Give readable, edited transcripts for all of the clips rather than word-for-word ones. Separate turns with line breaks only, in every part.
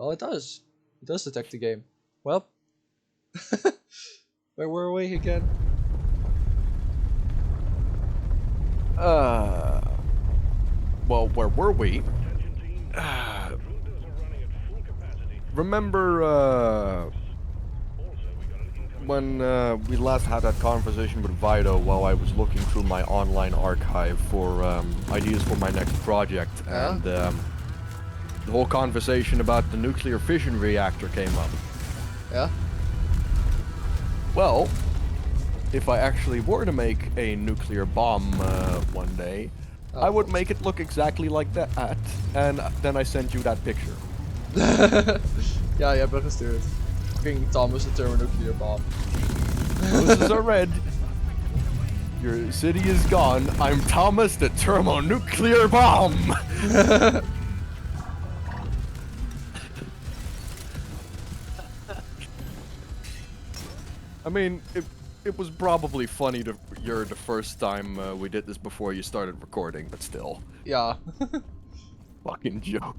Well, it does. It does detect the game. Well, where were we again?
Well, where were we? Remember, when we last had that conversation with Vido while I was looking through my online archive for ideas for my next project, and the whole conversation about the nuclear fission reactor came up.
Yeah?
Well, if I actually were to make a nuclear bomb one day, I would make it look exactly like that, and then I sent you that picture.
Ja, je hebt me gestuurd. King Thomas the thermonuclear bomb.
Roses are red. Your city is gone. I'm Thomas the thermonuclear bomb. I mean, it was probably funny to hear the first time we did this before you started recording, but still.
Ja.
Fucking joke.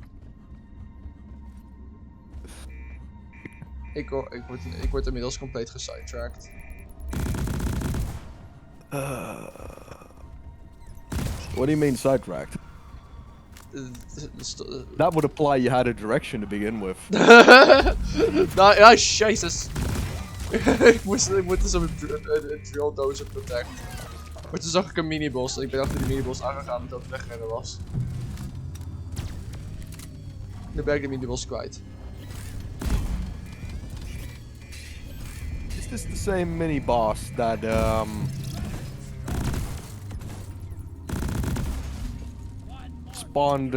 Ik word inmiddels compleet gesidetracked.
What do you mean sidetracked? That would imply you had a direction to begin with.
Nou, ja, jezus. ik moet dus een drill dozer protect. Maar toen zag ik een miniboss en ik ben achter die miniboss aangegaan omdat het wegrennen was. Nu ben ik de miniboss kwijt.
Is this the same mini boss that spawned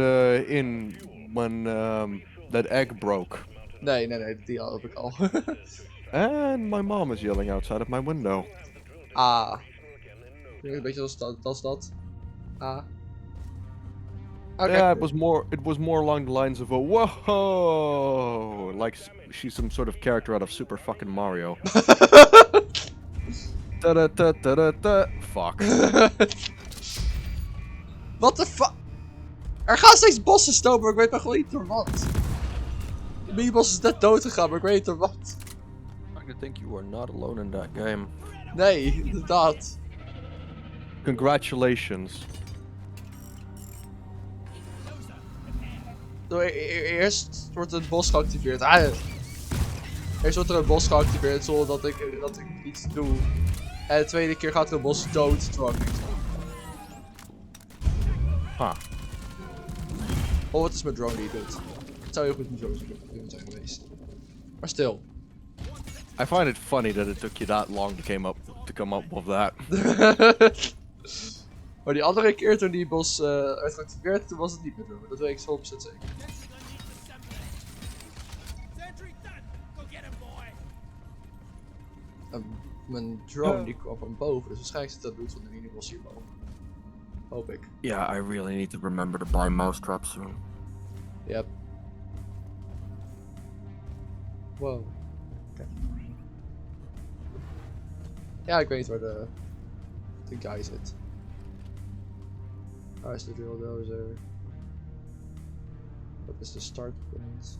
in when that egg broke?
Nee, die heb ik al.
And my mom is yelling outside of my window.
Ah. Een beetje als dat. Ah. Okay.
Yeah, it was more along the lines of a whoa, like she's some sort of character out of Super fucking Mario. Da-da-da-da-da-da. Fuck.
What the fuck? Er gaan steeds bossen stopen, maar ik weet nog gewoon niet door wat. De miniboss is net dood gegaan, maar ik weet niet door wat.
I think you are not alone in that game.
Nee, inderdaad.
Congratulations.
Eerst wordt het bos geactiveerd. Eerst wordt er een bos geactiveerd zonder dat ik iets doe. En de tweede keer gaat er een bos dood terwijl ik niks doe. Oh, wat is mijn drone die doet? Het zou heel goed een drone zijn geweest. Maar stil.
I find it funny that it took you that long to come up with that.
Maar die andere keer toen die bos werd geactiveerd, toen was het niet meer drone. Dat weet ik 100% zeker. Mijn drone die kwam van boven, dus waarschijnlijk zit dat bloed van de minibos hierboven. Hoop ik.
Yeah, I really need to remember to buy mousetraps soon.
Yep. Wow. Okay. Ja, ik weet waar de guy zit. Waar is de drill dozer? Wat is de start point?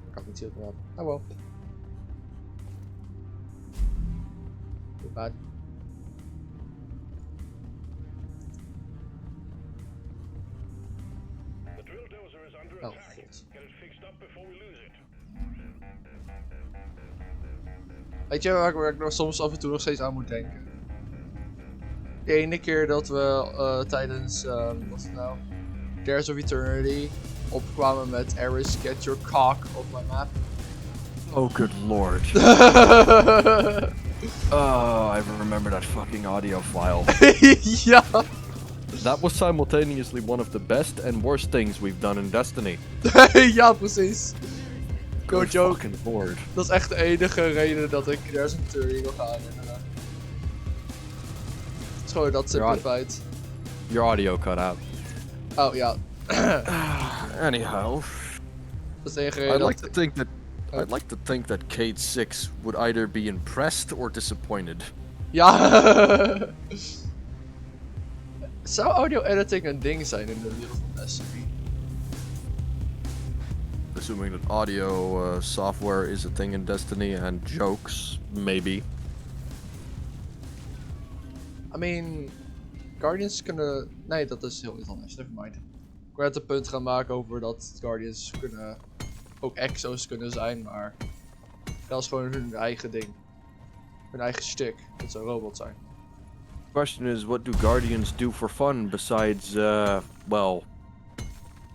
Ik kan het niet zien op de map. Oh well. Too bad. Oh, god. Weet je waar ik nog soms af en toe nog steeds aan moet denken? De ene keer dat we tijdens, wat is het nou? Dares of Eternity opkwamen met Eris, get your cock off my map.
Oh, good lord. Oh, I remember that fucking audio file.
Ja!
That was simultaneously one of the best and worst things we've done in Destiny.
Ja, precies. Go
Good
joke.
fucking lord.
Dat is echt de enige reden dat ik Dares of Eternity wil gaan. Het is gewoon dat simplified.
Your audio cut out.
Oh ja.
Anyhow,
Dat is de enige reden
I'd like to think that Cade 6 would either be impressed or disappointed.
Ja. Zou audio editing een ding zijn in de wereld van Destiny?
Assuming that audio software is a thing in Destiny and jokes, maybe.
I mean, Guardians kunnen... Nee, dat is heel iets anders. Nevermind. Ik wil net een punt gaan maken over dat Guardians kunnen... ook exo's kunnen zijn, maar... dat is gewoon hun eigen ding. Hun eigen shtick. Dat zou robots zijn.
Question is, what do Guardians do for fun besides, well,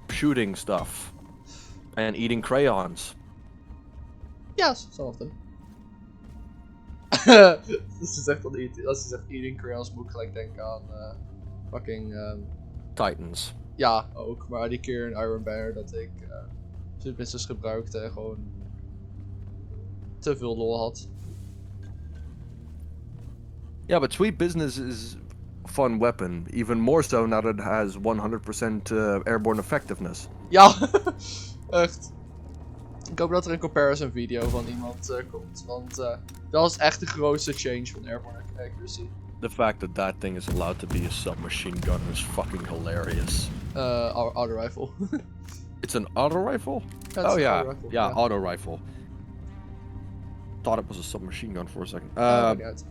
shooting stuff and eating crayons?
Ja, hetzelfde. Als je zegt eating crayons, moet ik gelijk denken aan fucking...
Titans.
Ja, ook. Maar die keer in Iron Banner dat ik Sweet Business gebruikte en gewoon te veel lol had.
Yeah, but Sweet Business is a fun weapon, even more so now that it has 100% airborne effectiveness.
Ja, echt. Ik hoop dat er een comparison video van iemand komt, want dat is echt de grootste change van airborne accuracy.
The fact that that thing is allowed to be a submachine gun is fucking hilarious.
Auto rifle.
It's an auto rifle?
Ja,
Oh
een
yeah,
auto rifle,
yeah, auto rifle. Thought it was a submachine gun for a second.
Maakt niet uit.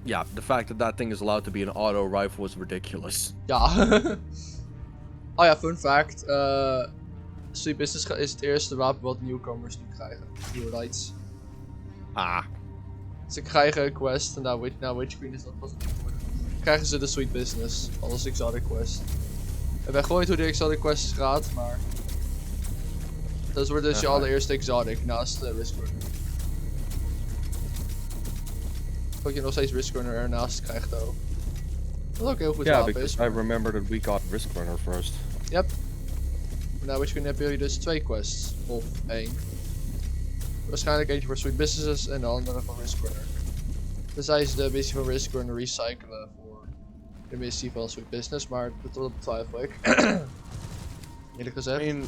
Yeah, the fact that that thing is allowed to be an auto rifle is ridiculous.
Ja. Oh ja, fun fact. Sweet Business is het eerste wapen wat nieuwkomers nu krijgen. Nieuwe lights.
Ah.
Ze krijgen een quest en na Witch Queen is dat pas het geworden. Krijgen ze de Sweet Business als exotic quest. Ik ben gewoon niet hoe de exotic quest gaat, maar... Dat wordt dus je allereerste exotic naast Risk Runner. Dat je nog steeds Risk Runner ernaast krijgt ook. Wat ook heel goed
Yeah,
wapen is.
because I remember that we got Risk Runner first.
Yep. Na Witch Queen heb je dus 2 quests. Of 1. Waarschijnlijk eentje voor Sweet Businesses en de andere voor Risk Runner. Dus zij is de missie van Risk Runner recyclen voor de missie van Sweet Business, maar dat betwijfel ik. Eerlijk gezegd.
I mean,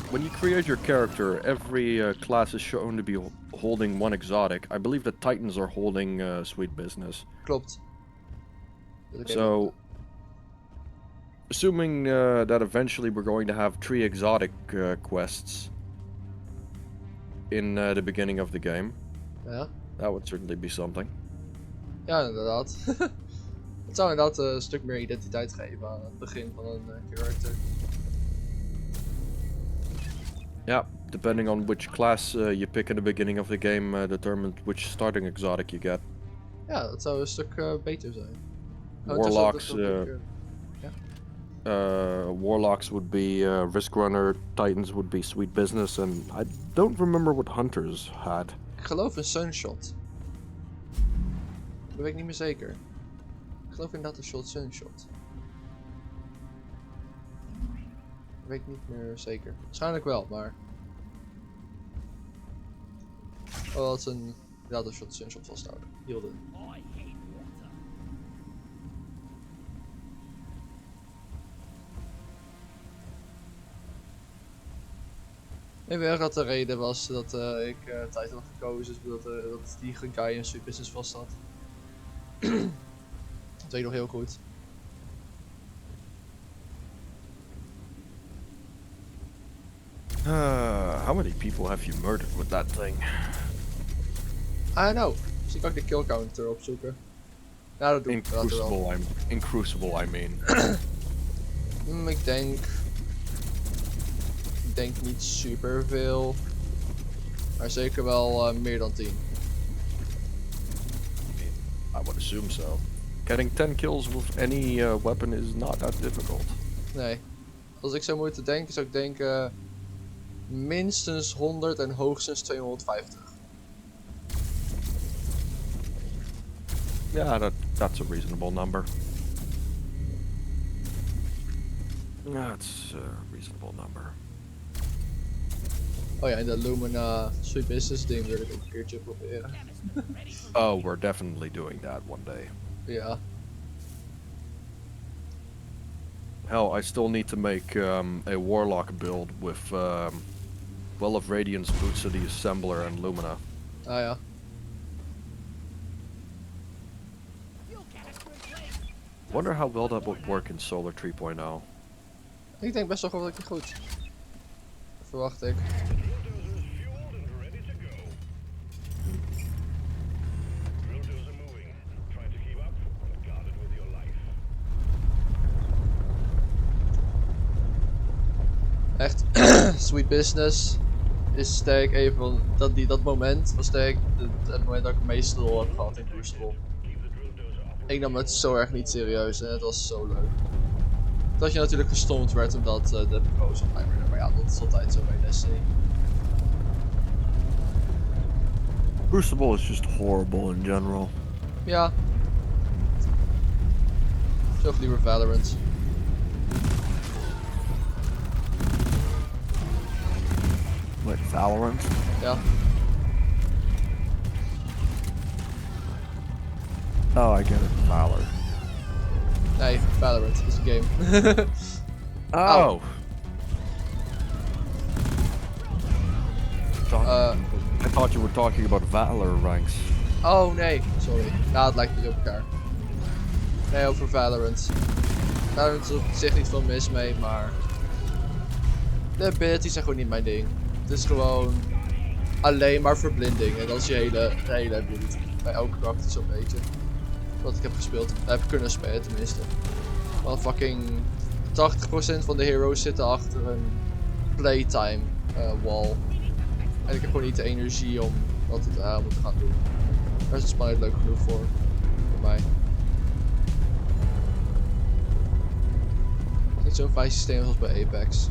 when you create your character, every class is shown to be holding one exotic. I believe the Titans are holding Sweet Business.
Klopt.
So, assuming that eventually we're going to have 3 exotic quests in the beginning of the game,
Ja.
that would certainly be something.
Ja, inderdaad. Het zou inderdaad een stuk meer identiteit geven aan het begin van een character.
Yeah, depending on which class you pick in the beginning of the game determines which starting exotic you get.
Ja, dat zou een stuk beter zijn.
Warlocks, Warlocks would be Risk Runner, Titans would be Sweet Business, and I don't remember what Hunters had.
Ik geloof een Sunshot. Dat weet ik niet meer zeker. Ik geloof inderdaad een shot Sunshot. Dat weet ik niet meer zeker. Waarschijnlijk wel, maar... Oh, dat is een... Ja, een shot Sunshot vasthouden. Hielden. Ik weet dat de reden was dat ik tijd had gekozen, is dat die guy in Sweet Business vast had. Dat weet ik nog heel goed.
How many people have you murdered with that thing?
I don't know. Misschien kan ik de kill counter opzoeken. Ja, dat doe ik later wel.
In Crucible, I mean.
Ik denk niet super veel. Maar zeker wel meer dan 10.
I would assume so. Getting 10 kills with any weapon is not that difficult.
Nee. Als ik zou moeten denken, zou ik denken... minstens 100 en hoogstens 250.
Yeah, that's a reasonable number. That's a reasonable number.
Oh ja, en de Lumina Sweet Business ding wil ik ook een keertje proberen.
Oh, we're definitely doing that one day.
Ja.
Hell, I still need to make a Warlock build with Well of Radiance, Boots of the Assembler, and Lumina.
Ah ja.
Wonder how well that would work in Solar 3.0.
Ik denk best wel gewoon dat ik goed. Verwacht ik. Echt, sweet business is sterk even dat moment was sterk het moment dat ik het meeste lol heb gehad in Crucible. Ik nam het zo erg niet serieus en het was zo leuk. Dat je natuurlijk gestompt werd omdat de pro's online werden, maar ja, dat is altijd zo bij Destiny.
Crucible is just horrible in general.
Ja. Zo liever Valorant.
What, Valorant?
Ja.
Oh, I get it. Valor.
Nee, Valorant is een game.
Oh. I thought you were talking about Valor ranks.
Oh nee, sorry. Nou, het lijkt niet op elkaar. Nee, over Valorant. Valorant is op zich niet veel mis mee, maar de abilities zijn gewoon niet mijn ding. Het is gewoon alleen maar verblinding en dat is je hele ability. Bij elke karakter zo'n beetje. Wat ik heb gespeeld. Heb ik kunnen spelen tenminste. Want fucking 80% van de heroes zitten achter een playtime wall. En ik heb gewoon niet de energie om dat te moeten gaan doen. Daar is het spel niet leuk genoeg voor mij. Het is niet zo'n fijn systeem zoals bij Apex.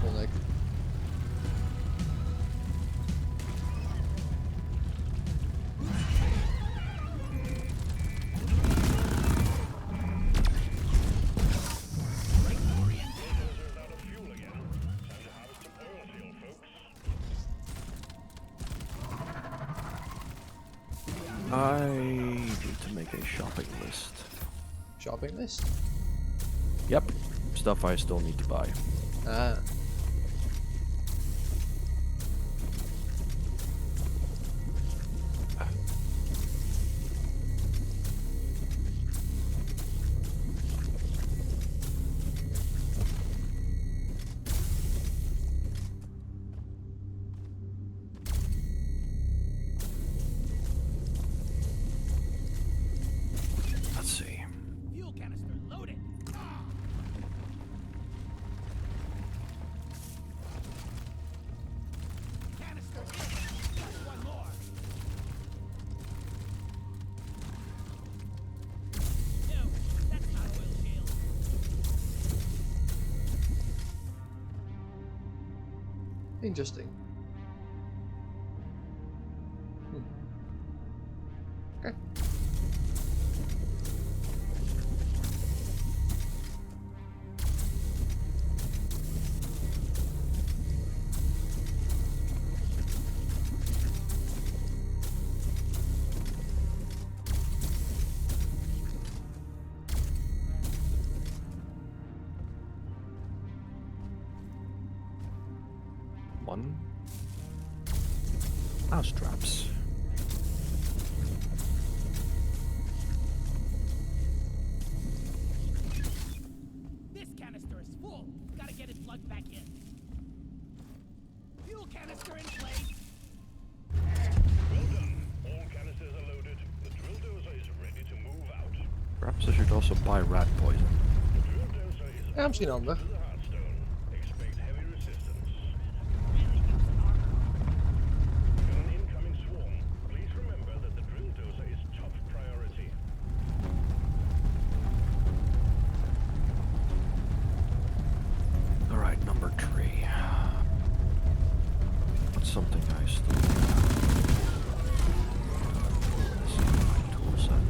Vond ik.
I need to make a shopping list.
Shopping list?
Yep. Stuff I still need to buy.
Ah.
Let's see.
Fuel canister loaded. Canister in. Just one more. No, that's not oil shield.
Interesting. Okay.
One. Mouse traps.
This canister is full. Gotta get it plugged back in. Fuel canister in place.
Well done. All canisters are loaded. The drill dozer is ready to move out.
Perhaps I should also buy rat poison.
The drill dozer is
Ja, misschien handig.
to the Hearthstone. Expect heavy resistance. Got an incoming swarm. Please remember that the drill dozer is top priority.
Alright, number 3. What's something I still have? This is my tool set.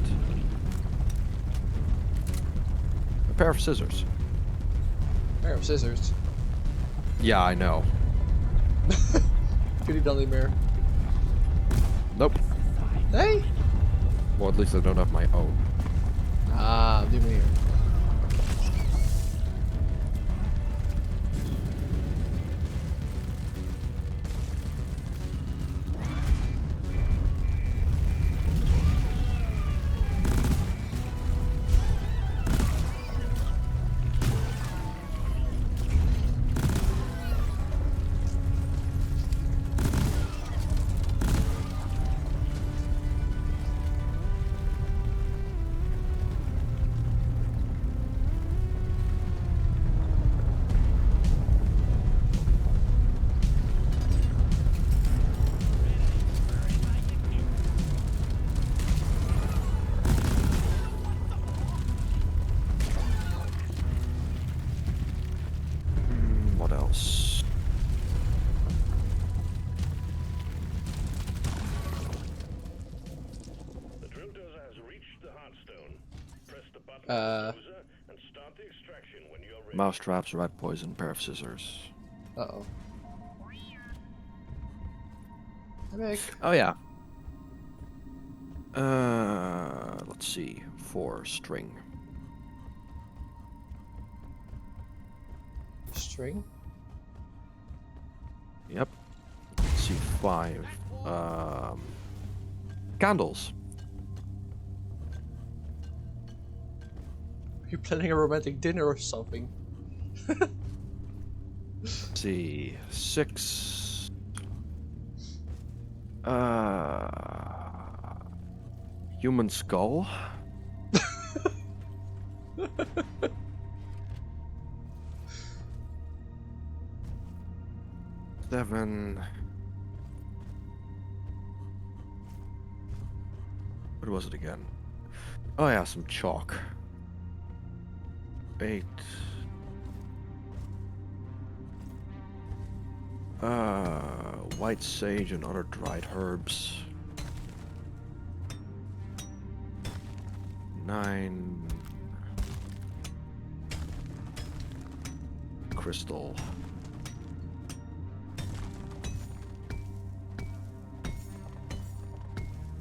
A pair of scissors.
Pair of scissors.
Yeah, I know.
Kun je dan niet meer?
Nope.
Nee?
Well, at least I don't have my own.
Ah, op die manier.
what else?
The drill dozer has reached the hardstone. Press the button
Uh.
on the dozer and start the extraction when you're ready.
Mouse traps, rat poison, pair of scissors.
Uh-oh. Hey,
Oh yeah. Let's see. 4 string.
string?
Yep. Let's see. 5. Candles.
Are you planning a romantic dinner or something?
Let's see. 6. Human skull. 7. What was it again? Oh yeah, some chalk. 8. White sage and other dried herbs. 9. Crystal.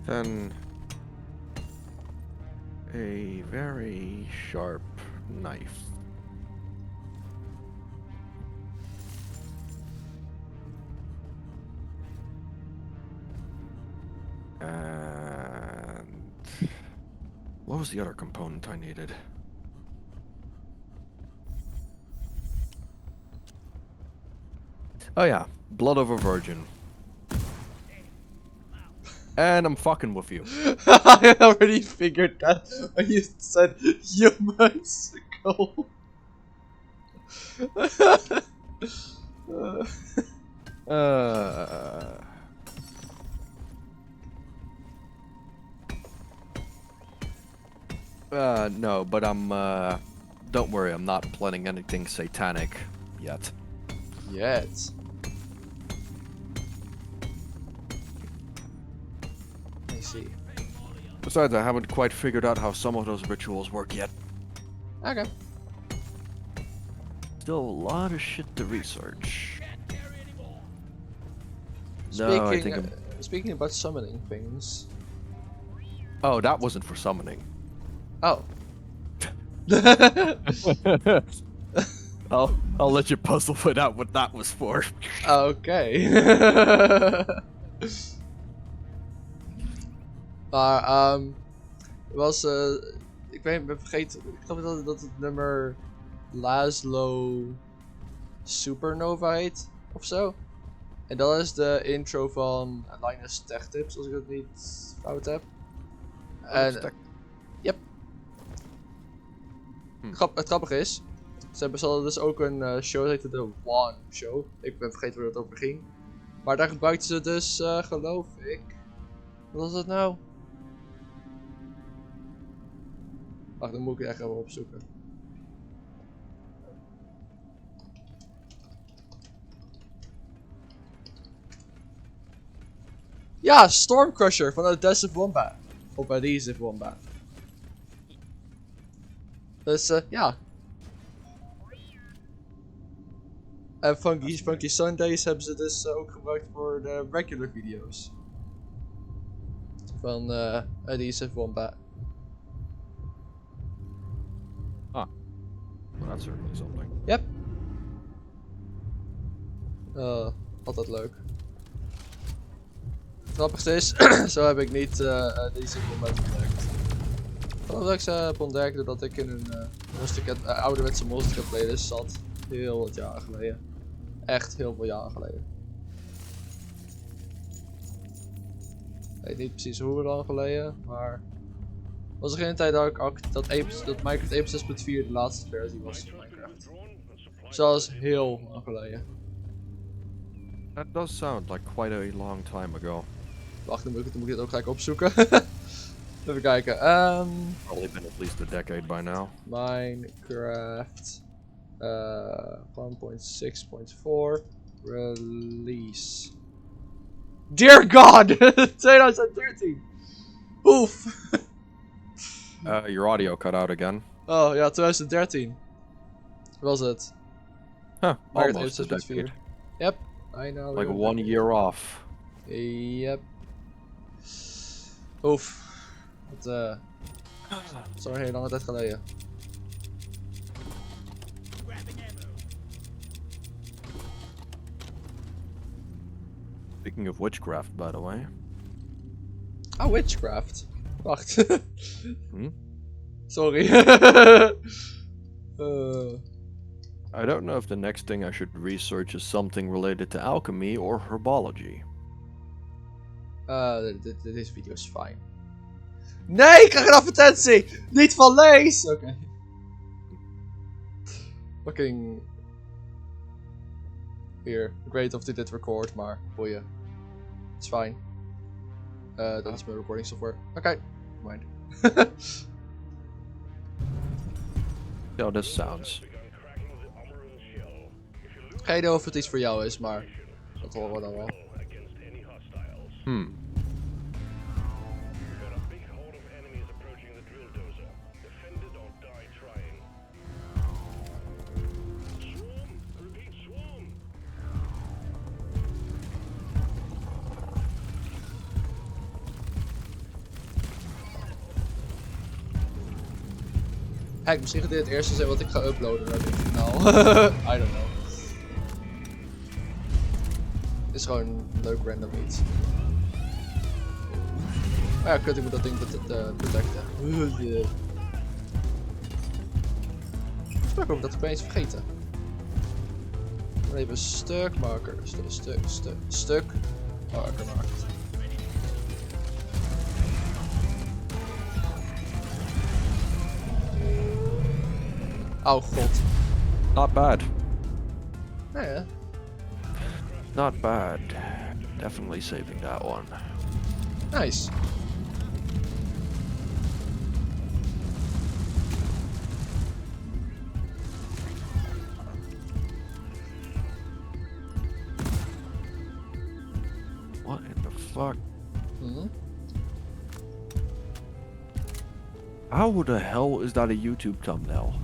10. A very sharp knife. And what was the other component I needed? Oh yeah, blood of a virgin. And I'm fucking with you.
I already figured that when you said human skull.
No, but don't worry, I'm not planning anything satanic yet.
Yet. I see.
Besides, I haven't quite figured out how some of those rituals work yet.
Okay.
Still a lot of shit to research. No, I think
Speaking about summoning things.
Oh, that wasn't for summoning.
Oh.
I'll let you puzzle it out what that was for.
Okay. Maar, was, ik ben vergeten, ik geloof dat het nummer Laszlo Supernova heet, of zo. En dat is de intro van Linus Tech Tips, als ik het niet fout heb. En, yep. Het grappige is, ze hadden dus ook een show, dat heette de One Show. Ik ben vergeten waar het over ging. Maar daar gebruikten ze dus, geloof ik. Wat was het nou? Wacht, dan moet ik het echt even opzoeken. Ja, Stormcrusher van Adhesive Wombat. Of Adhesive Wombat. Dus ja. En Funky Sundays hebben ze dus ook gebruikt voor de regular video's. Van Adhesive Wombat.
Ah. Well, that's certainly something.
Yep. Altijd leuk. Het grappigste is, zo heb ik niet deze Wombat ontdekt. Dat ik ze heb ontdekt doordat ik in een ouderwetse Monster playlist zat. Heel wat jaren geleden. Echt heel veel jaren geleden. Ik weet niet precies hoe lang geleden, maar... Was er geen tijd dat Minecraft 1.6.4 de laatste versie was van Minecraft. Dus dat is heel lang geleden.
That does sound like quite a long time ago.
Wacht, dan moet ik dit ook gelijk opzoeken. Even kijken.
Probably been at least a decade by now.
Minecraft 1.6.4 release. Dear God! 2013! Oef!
Your audio cut out again.
Oh ja, 2013 was het.
Huh,
Maar het
almost a
heeft
decade.
Yep, I know.
Like 1 year off.
Yep. Oef. Het is al een hele lange tijd geleden.
Grabbing ammo.
Speaking of witchcraft, by the way.
Ah, witchcraft. Wacht.
Hmm?
Sorry.
I don't know if the next thing I should research is something related to alchemy or herbology.
Deze video is fijn. Nee, ik krijg een advertentie! Niet van lees! Oké. Fucking... Hier, ik weet niet of dit record, maar boeien. Het is fijn. Dat is mijn recording software. Oké, mind.
See how this sounds.
Geen idee of het iets voor jou is, maar dat horen we dan wel.
Hmm.
Kijk, misschien gaat dit het eerste zijn wat ik ga uploaden naar dit kanaal. I don't know. Het is gewoon een leuk random iets. Maar ja, kut, ik moet dat ding protecten. Sprak over dat ik opeens vergeten. Even stuk marker. Stuk marker maakt. Oh god.
Not bad.
Nee hè?
Not bad. Definitely saving that one.
Nice.
What in the fuck?
Mhm.
How the hell is that a YouTube thumbnail?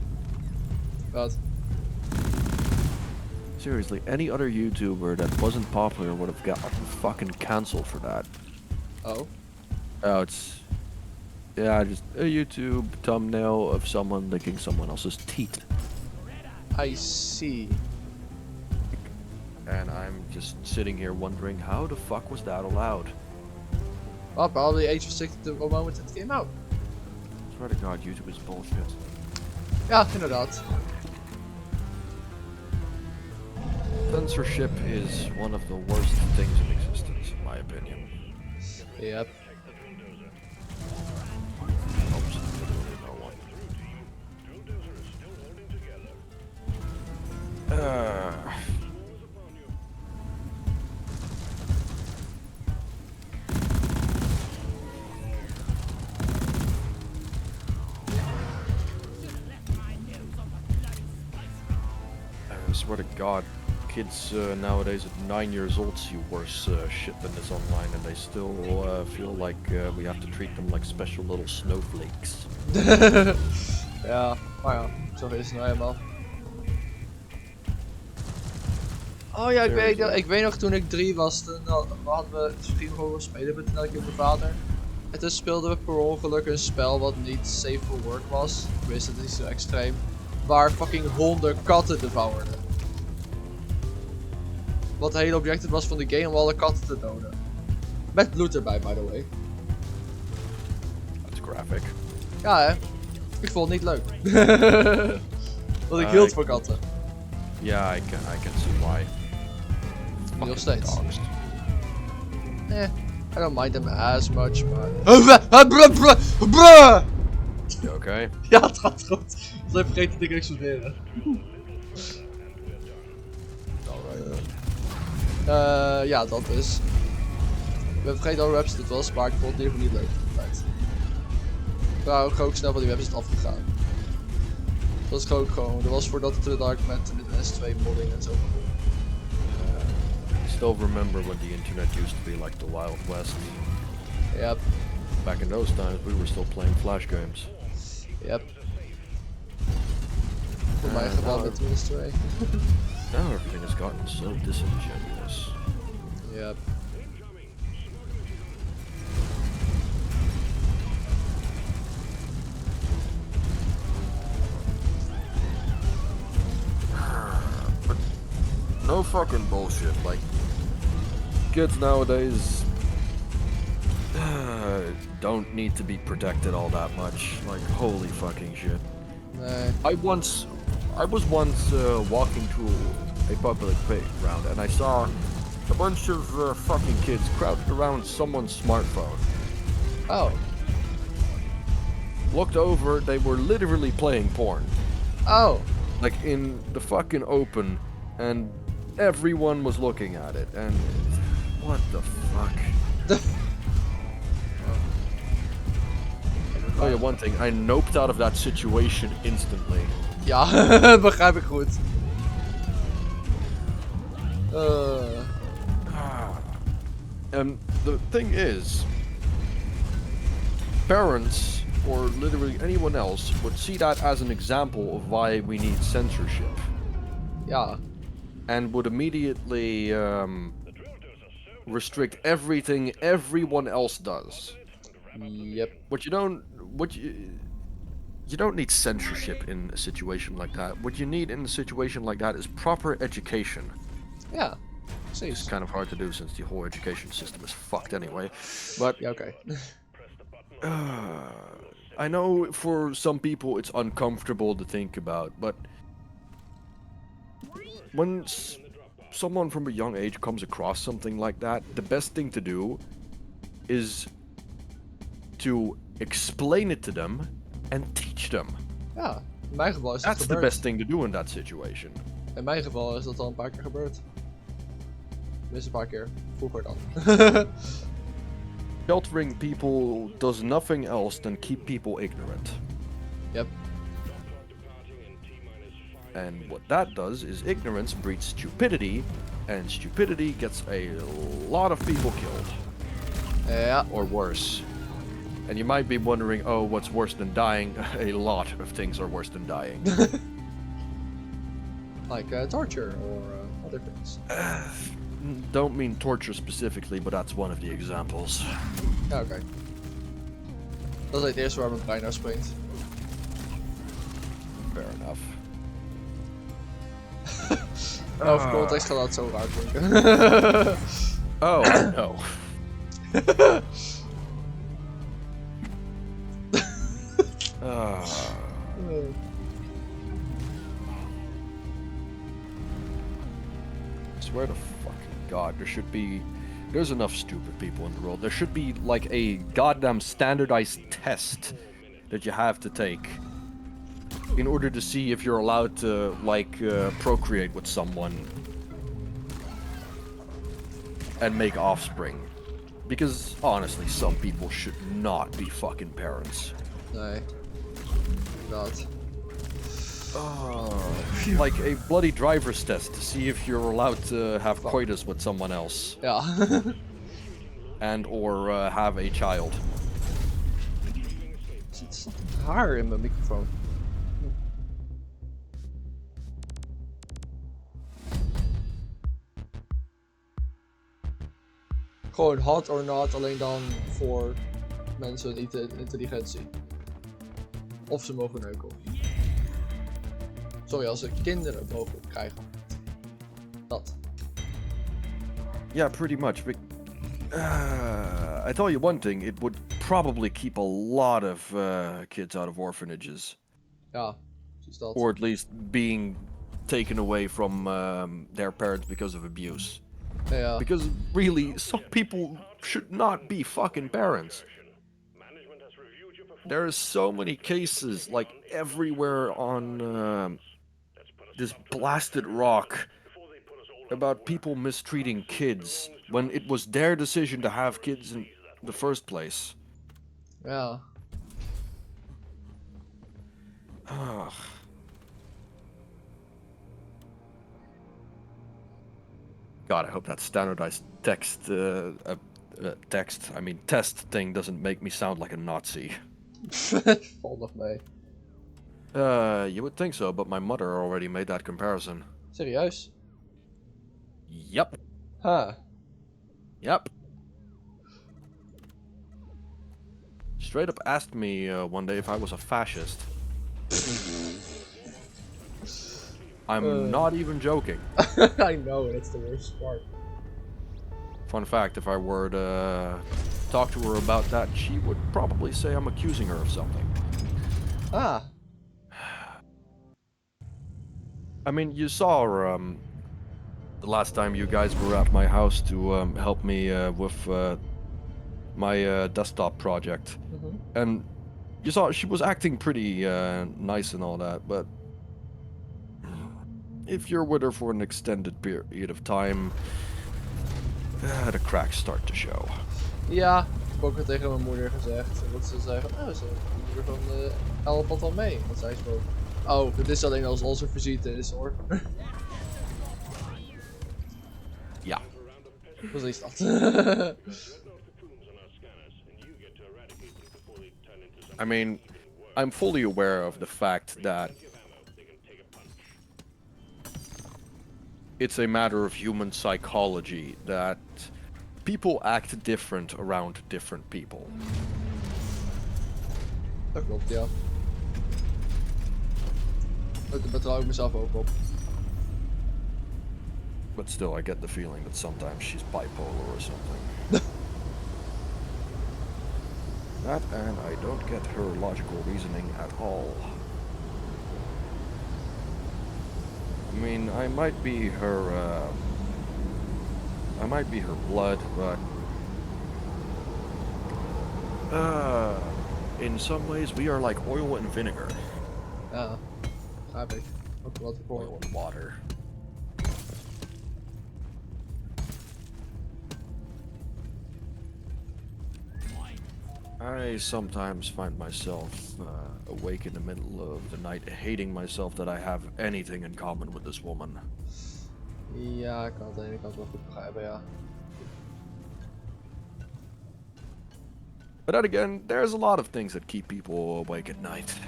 Wat?
Seriously, any other YouTuber that wasn't popular would have gotten fucking cancelled for that.
Oh.
Oh, it's... Yeah, just a YouTube thumbnail of someone licking someone else's teeth.
I see.
And I'm just sitting here wondering, how the fuck was that allowed?
Well, probably age restricted the moment it came out.
I swear to God, YouTube is bullshit.
Ja, inderdaad.
Censorship is one of the worst things in existence, in my opinion.
Yep.
Oops, literally no one. I swear to God, kids nowadays at 9 years old see worse shit than this online, and they still feel like we have to treat them like special little snowflakes.
Ja, maar ja, zo is het nou helemaal. Oh ja, ik weet nog toen ik 3 was, toen hadden we stream gewoon spelen met mijn vader. En toen speelden we per ongeluk een spel wat niet safe for work was. Ik wist het niet zo extreem. Waar fucking honden katten devouerden. Wat de hele objective was van de game om alle katten te doden. Met bloed erbij, by the way.
That's graphic.
Ja hè. Ik vond het niet leuk. Want ik hield van katten.
Yeah, I can see why.
Nog steeds.
Dogs.
I don't mind them as much, maar... Bruh!
You okay?
Ja, het gaat goed. Ik heb vergeten dat ik exploderen. Ja, dat is. Ik ben vergeten welke website het was, maar ik vond het in ieder geval niet leuk. Ik ben ook snel van die website afgegaan. Dat was ook gewoon. Dat was voordat de Dark met de S2 modding en zo.
I still remember when the internet used to be like the Wild West.
Yep.
Back in those times, we were still playing flash games.
Yep. Voor mij geval met de S2.
Now everything has gotten so disingenuous.
Yep.
But no fucking bullshit. Like, kids nowadays don't need to be protected all that much. Like, holy fucking shit.
Nee.
I was once walking through a public playground and I saw a bunch of fucking kids crowded around someone's smartphone.
Oh.
Looked over, they were literally playing porn.
Oh.
Like in the fucking open, and everyone was looking at it, and what the fuck? Oh yeah, one thing, I noped out of that situation instantly.
Ja, begrijp ik goed.
And the thing is, parents, or literally anyone else, would see that as an example of why we need censorship.
Ja.
And would immediately restrict everything everyone else does.
Yep.
You don't need censorship in a situation like that. What you need in a situation like that is proper education.
Ja.
It's
Precies.
kind of hard to do since the whole education system is fucked anyway. But
Ja, oké.
I know for some people it's uncomfortable to think about, but when someone from a young age comes across something like that, the best thing to do is to explain it to them and teach them.
Ja, in mijn geval is dat
That's the
gebeurd.
best thing to do in that situation.
In mijn geval is dat al een paar keer gebeurd. Tenminste een paar keer. Vroeger dan.
Sheltering people does nothing else than keep people ignorant.
Yep.
And what that does is ignorance breeds stupidity, and stupidity gets a lot of people killed.
Ja.
Or worse. And you might be wondering, oh, what's worse than dying? A lot of things are worse than dying.
Like torture or other things.
Don't mean torture specifically, but that's one of the examples.
Ja, oké. Dat is het eerste waar mijn brein naar springt.
Fair enough.
Over context gaat dat zo raar klinken.
Oh, no. I swear to fucking God, there's enough stupid people in the world. There should be like a goddamn standardized test that you have to take in order to see if you're allowed to like procreate with someone and make offspring. Because honestly, some people should not be fucking parents.
Nee. Inderdaad.
Like a bloody driver's test to see if you're allowed to have coitus with someone else.
Ja.
And or have a child.
Er zit haar in mijn microfoon. Gewoon hot or not, alleen dan voor mensen met intelligentie. Of ze mogen neuken. Sorry, als ze kinderen mogen krijgen. Dat.
Yeah, pretty much. But I tell you one thing, it would probably keep a lot of kids out of orphanages.
Ja, precies dat.
Or at least being taken away from their parents because of abuse.
Ja.
Because really, some people should not be fucking parents. There are so many cases, like everywhere on this blasted rock, about people mistreating kids when it was their decision to have kids in the first place.
Ja.
God, I hope that standardized test thing doesn't make me sound like a Nazi.
Valt nog mee.
You would think so, but my mother already made that comparison.
Serieus?
Yep.
Ha.
Yep. Straight up asked me one day if I was a fascist. I'm not even joking.
I know, that's the worst part.
Fun fact, if I were to talk to her about that, she would probably say I'm accusing her of something.
Ah.
I mean, you saw her, the last time you guys were at my house to help me with my desktop project.
Mhm.
And you saw she was acting pretty nice and all that, but if you're with her for an extended period of time, the cracks start to show.
Ja, ik heb ook al tegen mijn moeder gezegd. En dat ze zei van, oh, ze moeder van help wat al mee. Want zij is gewoon, oh, dit is alleen als onze visite is hoor.
Ja.
Precies dat.
I mean, I'm fully aware of the fact that it's a matter of human psychology that people act different around different people.
Dat klopt, ja. Daar betrouw ik mezelf ook op.
But still, I get the feeling that sometimes she's bipolar or something. That, and I don't get her logical reasoning at all. I mean, I might be her blood, but in some ways we are like oil and vinegar.
Ja, begrijp ik. Ook wat ik hoor.
Oil and water. I sometimes find myself awake in the middle of the night hating myself that I have anything in common with this woman.
Ja, ik kan het aan de ene kant wel goed begrijpen, ja.
But then again, there's a lot of things that keep people awake at night.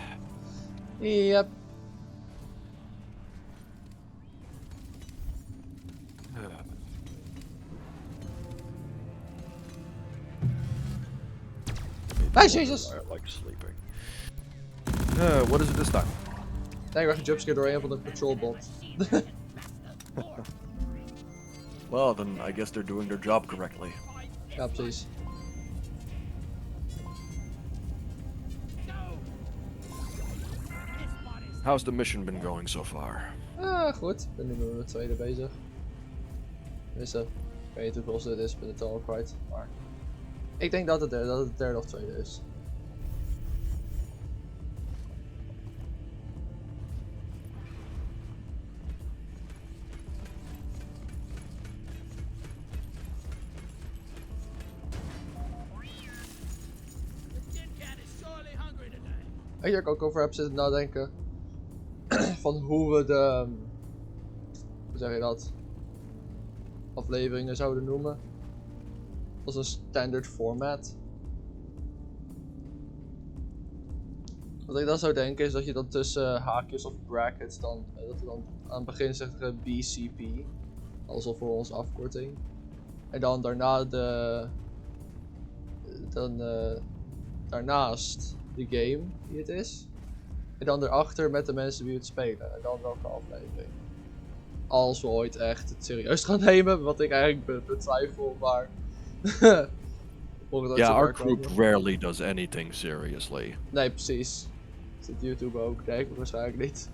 Yep. Hey, Jesus!
I like sleeping. What is it this time?
Nee, ik werd gejumpscare door een van de patrolbot.
Well, then I guess they're doing their job correctly.
Ja, precies.
How's the mission been going so far?
Ah, goed. Ik ben nu met mijn tweede bezig. Dus ik weet niet hoeveel het is, ik ben het al kwijt. Maar ik denk dat het derde of tweede is. Weet je waar ik ook over heb zitten nadenken? Van hoe we de... hoe zeg je dat? Afleveringen zouden noemen. Als een standard format. Wat ik dan zou denken is dat je dan tussen haakjes of brackets dan... dat we dan aan het begin zeggen BCP. Alsof voor onze afkorting. En dan daarna de... daarnaast de game die het is. En dan erachter met de mensen die het spelen. En dan welke aflevering. Als we ooit echt het serieus gaan nemen. Wat ik eigenlijk betwijfel, maar...
Yeah, our group rarely does anything seriously.
Nee, precies. Zit YouTube ook? Nee, waarschijnlijk niet.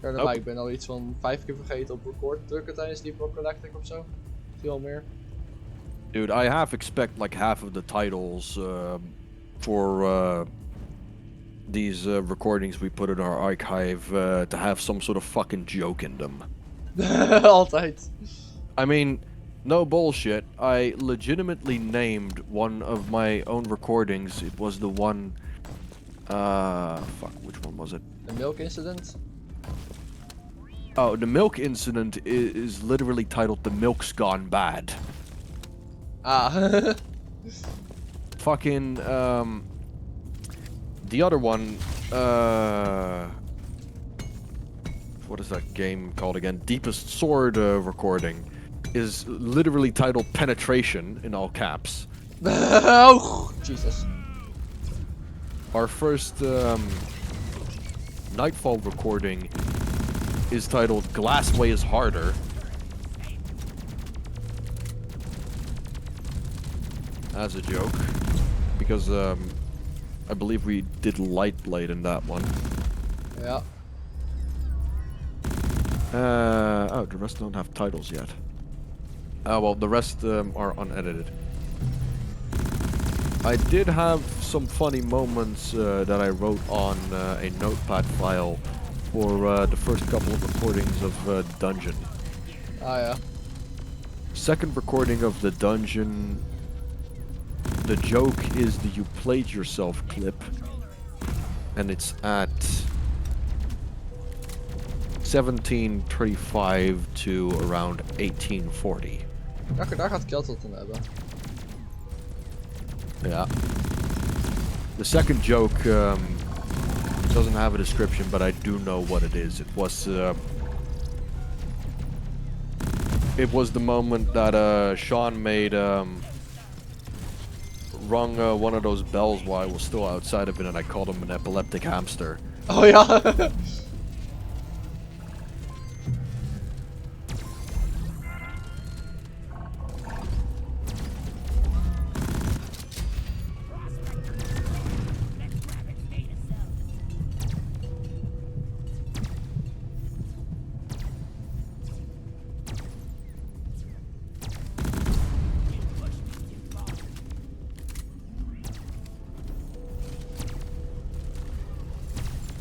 Ja, maar ik ben al iets van 5 keer vergeten op record te drukken tijdens die Galactic of zo. Misschien wel meer.
Dude, I half expect like half of the titles for these recordings we put in our archive to have some sort of fucking joke in them.
Altijd.
I mean, no bullshit. I legitimately named one of my own recordings. It was the one... fuck, which one was it?
Een milk incident?
Oh, the milk incident is literally titled "The Milk's Gone Bad."
Ah.
Fucking the other one. What is that game called again? Deepest Sword recording is literally titled "Penetration" in all caps.
Oh, Jesus.
Our first Nightfall recording is titled "Glass Weighs Harder." As a joke, because I believe we did Light Blade in that one.
Yeah.
Oh, the rest don't have titles yet. Well, the rest are unedited. I did have some funny moments that I wrote on a notepad file for the first couple of recordings of Dungeon.
Ah, yeah.
Second recording of the Dungeon, the joke is the "you played yourself" clip, and it's at 1735 to around 1840.
Daar gaat Kelt wat in hebben.
Yeah. The second joke doesn't have a description, but I do know what it is. It was the moment that Sean made rung one of those bells while I was still outside of it, and I called him an epileptic hamster.
Oh ja.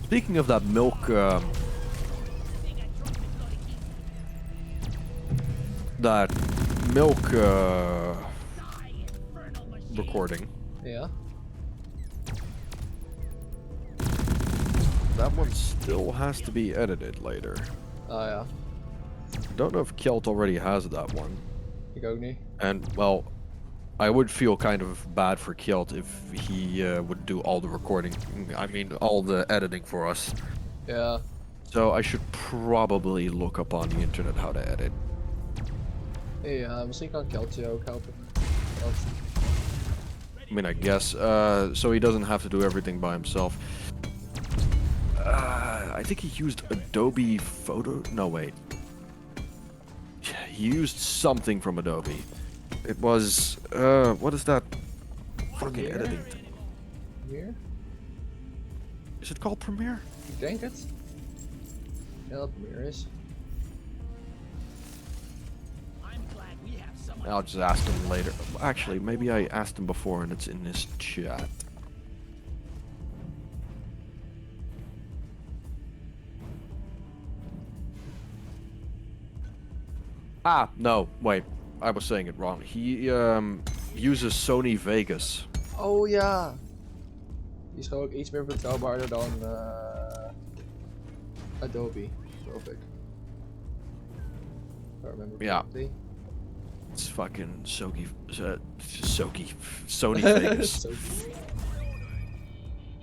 Speaking of that milk, recording,
Ja.
that one still has to be edited later.
Ah, ja.
Don't know if Kjeld already has that one.
Ik ook niet.
And, well, I would feel kind of bad for Kjeld if he would do all the recording, I mean, all the editing for us.
Ja.
So I should probably look up on the internet how to edit.
Ja, misschien kan Kelt je ook helpen.
I mean, I guess, so he doesn't have to do everything by himself. I think he used Adobe Photo, no wait. He used something from Adobe. It was, what is that fucking
Premiere?
editing thing?
Premiere?
Is it called Premiere?
Ik denk het. Ja, dat Premiere is.
I'm glad we have someone.
I'll just ask him later. Actually, maybe I asked him before and it's in this chat. Ah, no, wait. I was saying it wrong. He uses Sony Vegas.
Oh ja. Die is gewoon ook iets meer betrouwbaarder dan Adobe, geloof ik. I remember
Ja.
correctly.
It's fucking Sony Vegas,
Zo.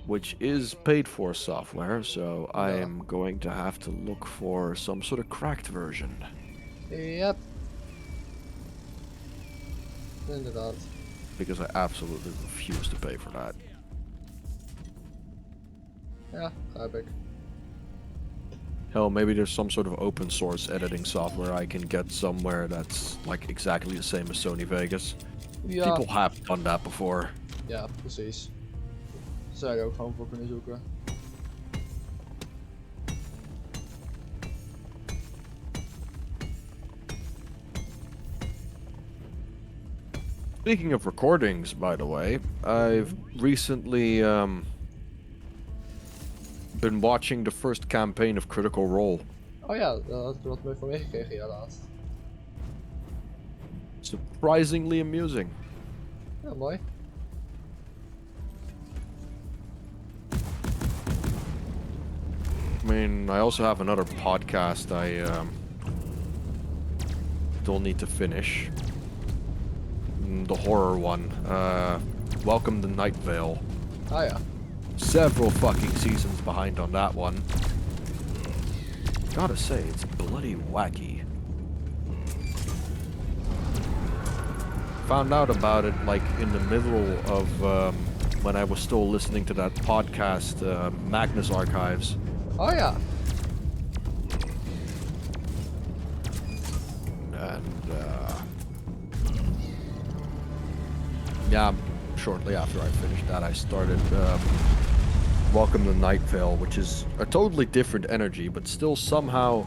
which is paid for software, so I
Yeah.
am going to have to look for some sort of cracked version.
Yep. Inderdaad.
Because I absolutely refuse to pay for that.
Ja, heb ik.
Hell, maybe there's some sort of open source editing software I can get somewhere that's like exactly the same as Sony Vegas.
Ja.
People have done that before.
Ja, precies. Zou je er ook gewoon voor kunnen zoeken.
Speaking of recordings, by the way, I've recently been watching the first campaign of Critical Role.
Oh ja, daar had ik wat mee van meegekregen, ja, laatst.
Surprisingly amusing.
Ja, mooi.
I mean, I also have another podcast I still need to finish. The horror one. Welcome to Night Vale.
Ah ja.
Several fucking seasons behind on that one. Gotta say, it's bloody wacky. Found out about it like in the middle of when I was still listening to that podcast, Magnus Archives.
Oh ja.
And yeah, shortly after I finished that, I started Welcome to Night Vale, which is a totally different energy, but still somehow.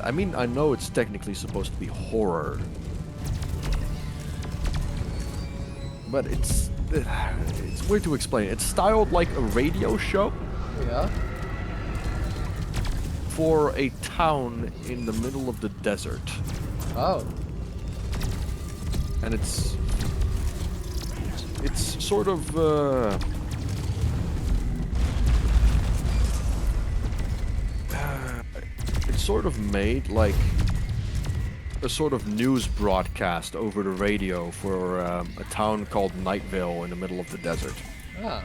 I mean, I know it's technically supposed to be horror, but it's weird to explain. It's styled like a radio show
Ja.
for a town in the middle of the desert,
Oh.
and it's sort of it's sort of made like a sort of news broadcast over the radio for a town called Night Vale in the middle of the desert,
Ah.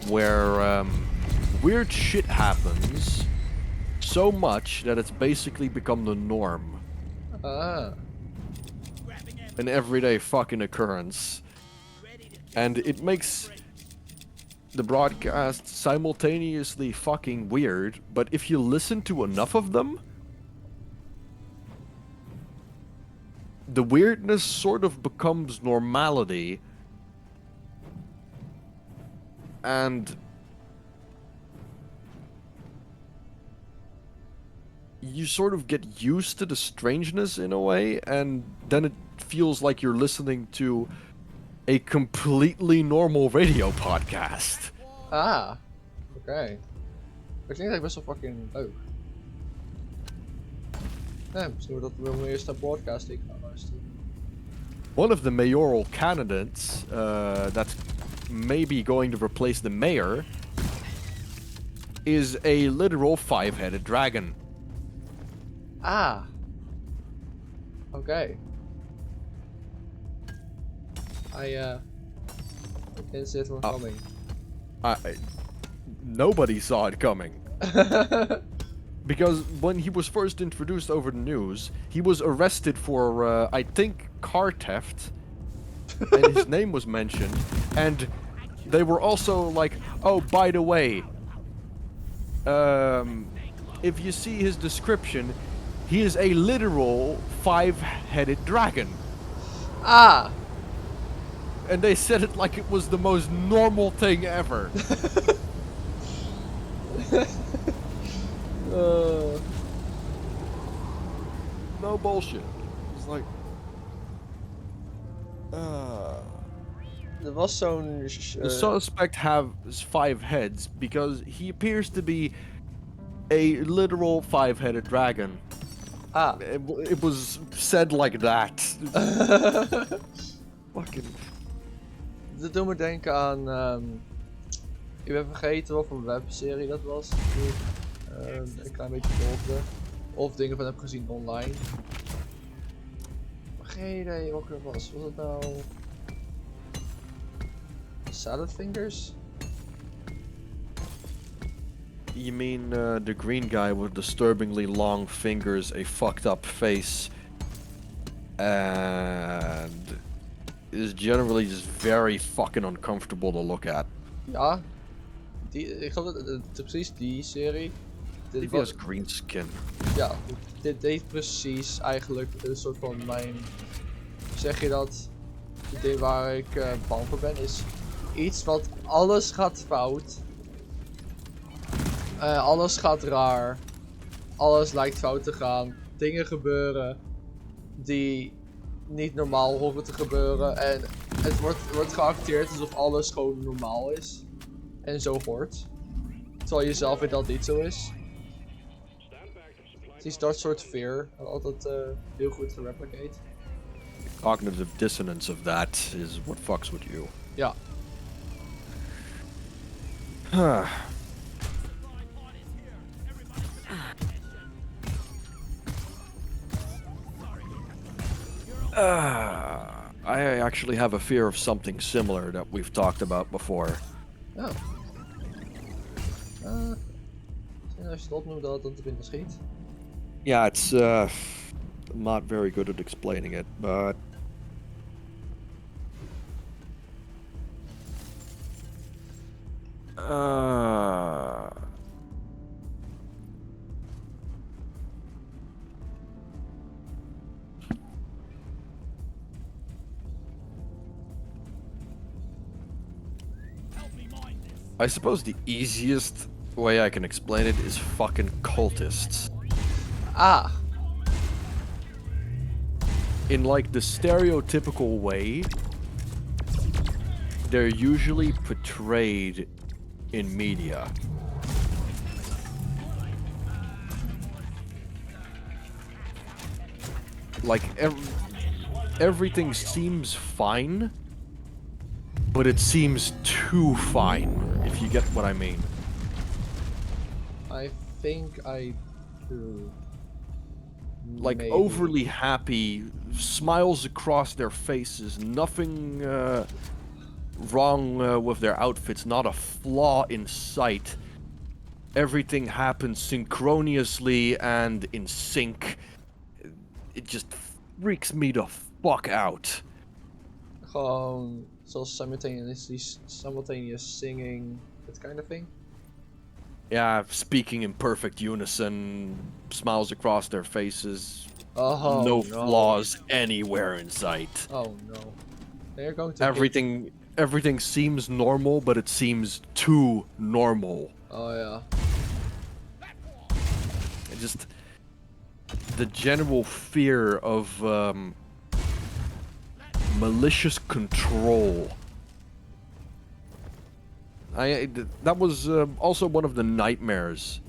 where weird shit happens so much that it's basically become the norm.
Ah.
An everyday fucking occurrence. And it makes the broadcast simultaneously fucking weird, but if you listen to enough of them, the weirdness sort of becomes normality. And you sort of get used to the strangeness in a way, and then it feels like you're listening to a completely normal radio podcast.
Ah. Oké. Dat klinkt eigenlijk best wel fucking leuk. Nee, misschien wordt dat wel mijn eerste podcast die ik ga luisteren.
One of the mayoral candidates that's maybe going to replace the mayor is a literal five-headed dragon.
Ah. Oké. I didn't see it one coming.
Nobody saw it coming. Because when he was first introduced over the news, he was arrested for, I think, car theft. And his name was mentioned. And they were also like, oh, by the way, if you see his description, he is a literal five-headed dragon.
Ah!
And they said it like it was the most normal thing ever. No bullshit. It's like...
Er was zo'n...
The suspect has 5 heads because he appears to be a literal 5-headed dragon.
Ah.
It was said like that. Fucking...
Dat doet me denken aan... ik ben vergeten wat voor webserie dat was. Die ik een klein beetje volgde. Of dingen van heb gezien online. Geen idee welke het was. Was het nou... Salad Fingers?
You mean the green guy with disturbingly long fingers, a fucked up face, and is generally just very fucking uncomfortable to look at.
Ja. Ik geloof dat precies die serie.
He has green skin.
Ja, dit deed precies eigenlijk een soort van mijn... Zeg je dat? Het ding waar ik bang voor ben is iets wat alles gaat fout. Alles gaat raar. Alles lijkt fout te gaan. Dingen gebeuren die niet normaal horen te gebeuren. En het wordt geacteerd alsof alles gewoon normaal is. En zo hoort. Terwijl je zelf weet dat het niet zo is. Het is dat soort fear. Altijd heel goed gereplicate.
Cognitive dissonance of that is what fucks with you.
Ja.
Huh. I actually have a fear of something similar that we've talked about before.
Oh. Misschien als je het opnoemt dat het dan te binnen schiet.
Yeah, it's I'm not very good at explaining it, but
Help me mind this.
I suppose the easiest way I can explain it is fucking cultists.
Ah.
In like the stereotypical way, they're usually portrayed in media. Like everything seems fine, but it seems too fine, if you get what I mean.
I think I do.
Like
Maybe.
overly happy, smiles across their faces, nothing wrong with their outfits, not a flaw in sight. Everything happens synchronously and in sync. It just freaks me the fuck out.
Gewoon zoals simultaneous singing, that kind of thing.
Yeah, speaking in perfect unison, smiles across their faces,
Oh
no
no.
flaws anywhere in sight.
Oh no. They're going to
Everything seems normal, but it seems too normal.
Oh yeah.
It just the general fear of malicious control. That was also one of the nightmares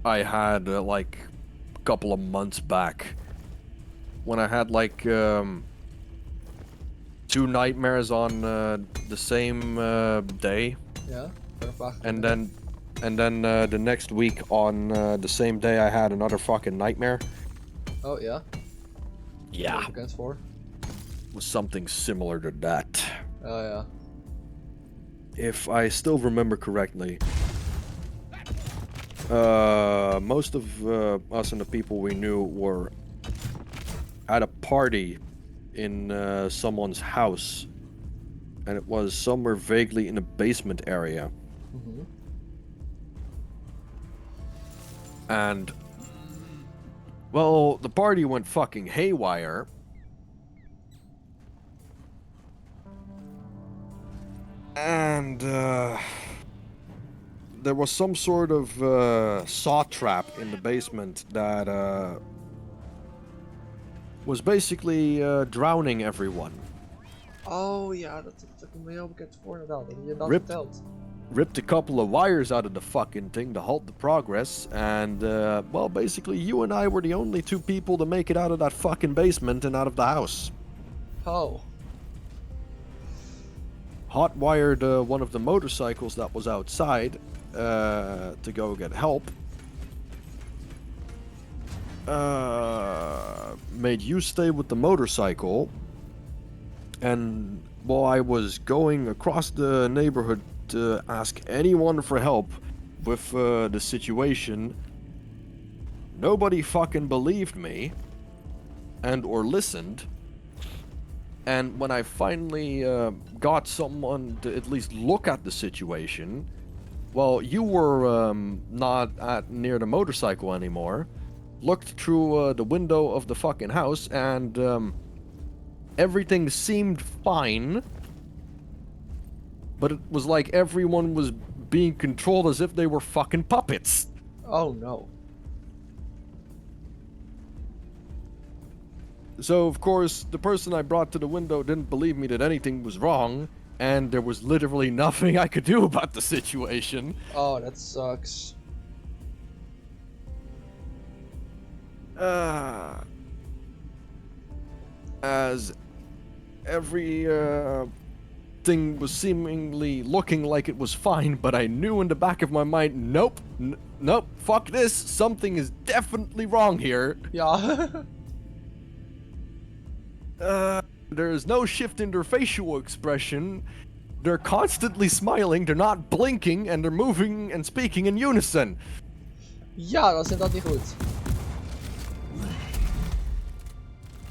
I had like a couple of months back, when I had like 2 nightmares on the same day,
Yeah.
and then the next week on the same day I had another fucking nightmare.
Oh yeah.
Yeah,
Bekend voor.
was something similar to that.
Oh yeah.
If I still remember correctly, most of us and the people we knew were at a party in someone's house, and it was somewhere vaguely in the basement area.
Mhm.
And well, the party went fucking haywire. And there was some sort of saw trap in the basement that was basically drowning everyone.
Oh ja, dat komt me heel bekend voor inderdaad. Dat je dat
Ripped.
vertelt.
Ripped a couple of wires out of the fucking thing to halt the progress, and well, basically you and I were the only 2 people to make it out of that fucking basement and out of the house.
Oh.
Hotwired one of the motorcycles that was outside to go get help. Made you stay with the motorcycle, and while I was going across the neighborhood to ask anyone for help with the situation, nobody fucking believed me and or listened. And when I finally got someone to at least look at the situation, well, you were not near the motorcycle anymore. Looked through the window of the fucking house, and everything seemed fine. But it was like everyone was being controlled as if they were fucking puppets.
Oh no.
So, of course, the person I brought to the window didn't believe me that anything was wrong, and there was literally nothing I could do about the situation.
Oh, that sucks.
As every everything was seemingly looking like it was fine, but I knew in the back of my mind, nope, nope, fuck this, something is definitely wrong here.
Ja.
There's no shift in their facial expression. They're constantly smiling, they're not blinking, and they're moving and speaking in unison.
Ja, dat is inderdaad niet goed.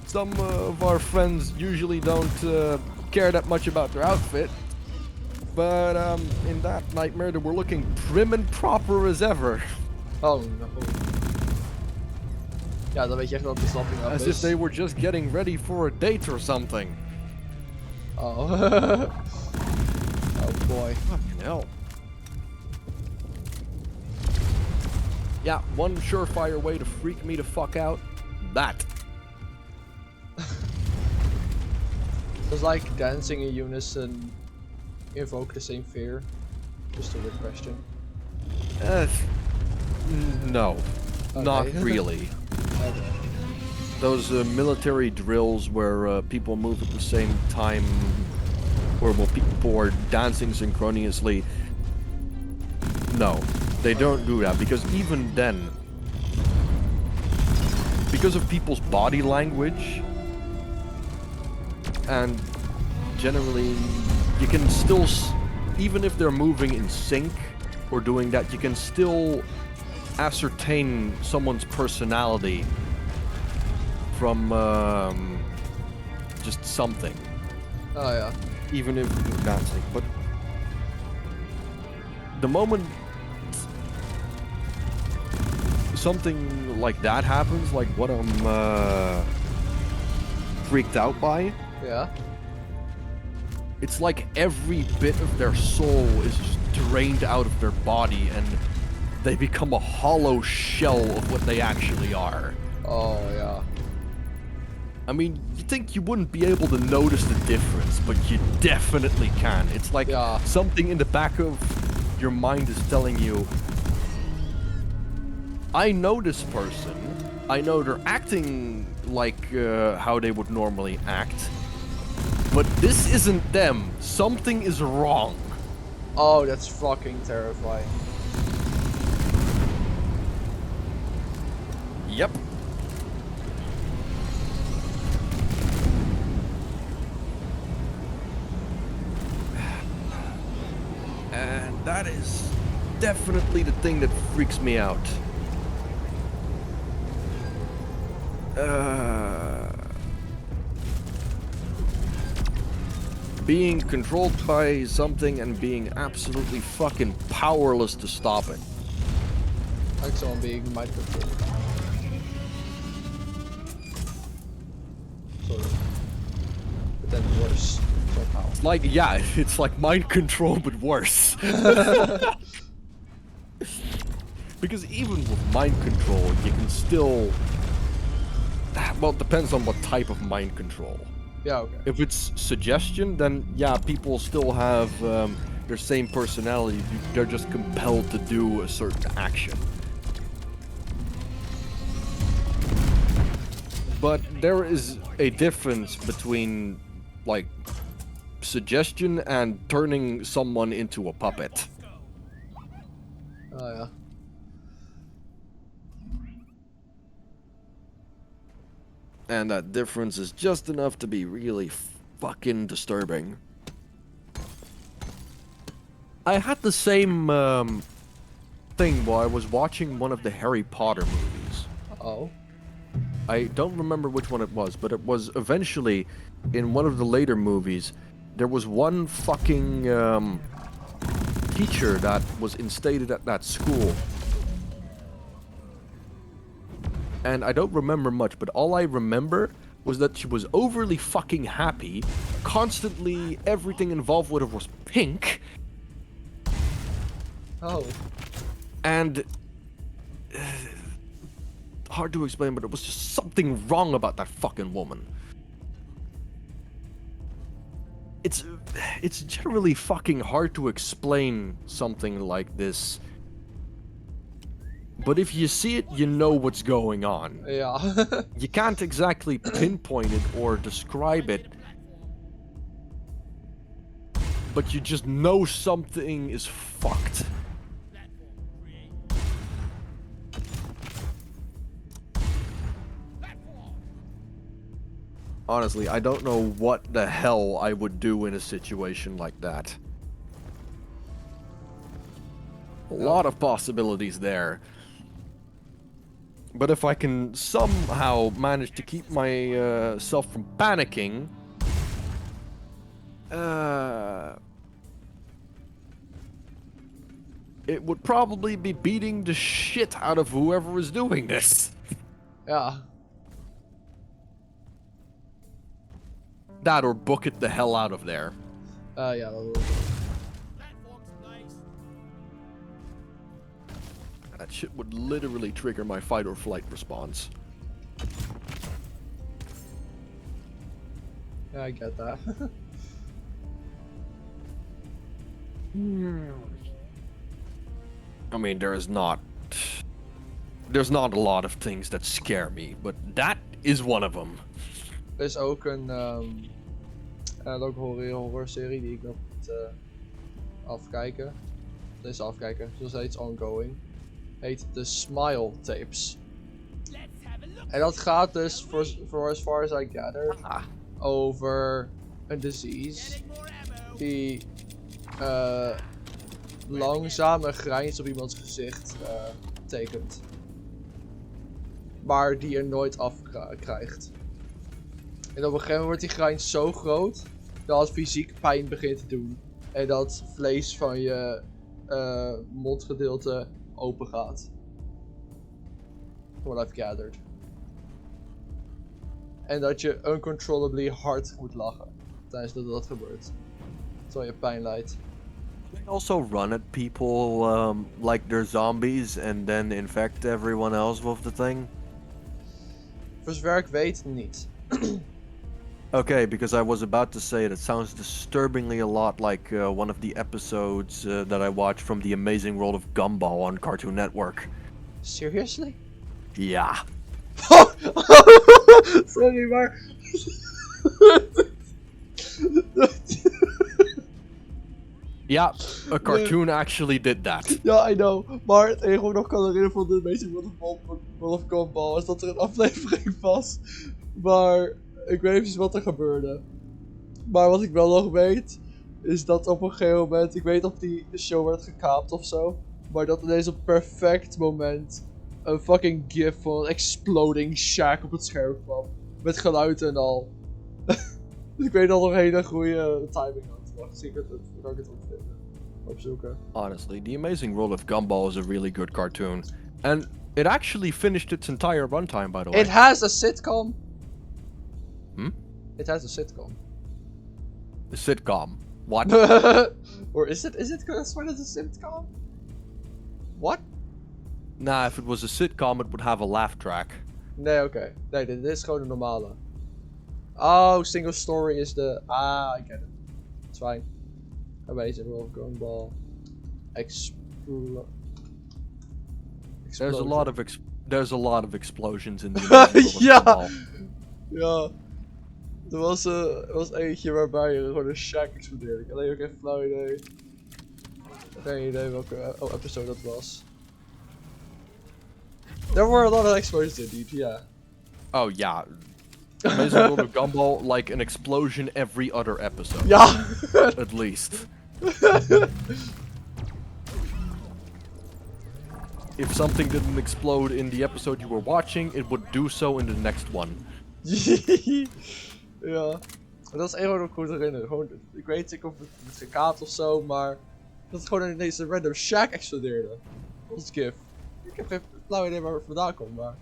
Some of our friends usually don't care that much about their outfit, but in that nightmare they were looking prim and proper as ever.
Oh, no. Ja, dan weet je echt dat de slapping af is.
As if they were just getting ready for a date or something.
Oh. Oh boy.
Fucking hell. Yeah, one surefire way to freak me the fuck out. That.
Does like dancing in unison evoke the same fear? Just a weird question.
No.
Okay.
Not really.
Okay.
Those military drills where people move at the same time, or well, people are dancing synchronously. No, they don't do that, because even then, because of people's body language, and generally, you can still, even if they're moving in sync or doing that, you can still ascertain someone's personality from just something.
Oh yeah.
Even if you're dancing. But the moment something like that happens, like what I'm freaked out by,
Yeah.
it's like every bit of their soul is just drained out of their body and they become a hollow shell of what they actually are.
Oh yeah.
I mean, you think you wouldn't be able to notice the difference, but you definitely can. It's like something in the back of your mind is telling you, I know this person, I know they're acting like how they would normally act, but this isn't them. Something is wrong.
Oh, that's fucking terrifying.
Yep. And that is definitely the thing that freaks me out. Being controlled by something and being absolutely fucking powerless to stop it.
Like someone being mind controlled. Sort of. But then worse, somehow.
Like, yeah, it's like mind control, but worse. Because even with mind control, you can still... Well, it depends on what type of mind control.
Yeah, okay.
If it's suggestion, then yeah, people still have their same personality. They're just compelled to do a certain action. But there is a difference between, like, suggestion and turning someone into a puppet.
Oh yeah.
And that difference is just enough to be really fucking disturbing. I had the same thing while I was watching one of the Harry Potter movies.
Oh.
I don't remember which one it was, but it was eventually in one of the later movies. There was one fucking teacher that was instated at that school. And I don't remember much, but all I remember was that she was overly fucking happy. Constantly, everything involved with her was pink.
Oh.
And... hard to explain, but it was just something wrong about that fucking woman. It's generally fucking hard to explain something like this. But if you see it, you know what's going on.
Yeah.
You can't exactly pinpoint it or describe it. but you just know something is fucked.
Platform create. Platform.
Honestly, I don't know what the hell I would do in a situation like that. A lot of possibilities there. But if I can somehow manage to keep myself from panicking, it would probably be beating the shit out of whoever is doing this.
Ja.
That or book it the hell out of there.
Ja, dat
Platform's placed.
That shit would literally trigger my fight or flight response.
yeah, I get that.
I mean, there's not a lot of things that scare me, but that is one of them.
Er is ook een ook horror serie die ik nog moet afkijken. Dus afkijken, zoals heet ongoing. Heet The Smile Tapes.
Let's have a look.
En dat gaat dus, for as far as I gather, over een disease
Getting more ammo.
die langzaam een grijns op iemands gezicht tekent. Maar die er nooit af krijgt. En op een gegeven moment wordt die grijns zo groot dat het fysiek pijn begint te doen. En dat vlees van je mondgedeelte open gaat. What I've gathered. En dat je uncontrollably hard moet lachen tijdens dat gebeurt. Terwijl je pijn lijdt.
They also run at people like they're zombies and then infect everyone else with the thing.
Voor zover ik weet niet.
Okay, because I was about to say that sounds disturbingly a lot like one of the episodes that I watched from The Amazing World of Gumball on Cartoon Network.
Seriously?
Yeah.
Sorry, maar...
Yeah, a cartoon actually did that.
Ja, I know. Maar het enige wat ik nog kan herinneren van de Amazing World of Gumball was dat er een aflevering was. Maar ik weet niet precies wat er gebeurde. Maar wat ik wel nog weet, is dat op een gegeven moment, ik weet of die show werd gekaapt of zo. Maar dat ineens op een perfect moment een fucking gif van een exploding shack op het scherm kwam. Met geluid en al. Dus ik weet dat nog een hele goede timing had. Wacht, misschien kan ik het opzoeken.
Honestly, The Amazing World of Gumball is a really good cartoon. And it actually finished its entire runtime, by the way.
It has a sitcom.
Hmm?
It has a sitcom.
A sitcom. What?
Or is it classified as a sitcom? What?
Nah, if it was a sitcom, it would have a laugh track.
Nee, oké. Nee, dit is gewoon een normale. Oh, single story is de... Ah, I get it. It's fine. Amazing World of Gumball.
There's a lot of explosions in the Amazing World of
Ja!
Gumball.
Ja. Er was eentje waarbij er gewoon een shack explodeerde. Ik had alleen ook even flauw idee. Geen idee welke episode dat was. There were a lot of explosions indeed, yeah.
Oh yeah. Amazing World of Gumball, like an explosion every other episode.
Ja!
At least. If something didn't explode in the episode you were watching, it would do so in the next one.
Ja. Dat is één wat ik goed herinner. Gewoon, ik weet niet of het gekaapt of zo, maar dat het gewoon ineens een random shack explodeerde. Als gif. Ik heb geen flauw idee waar het vandaan komt, maar...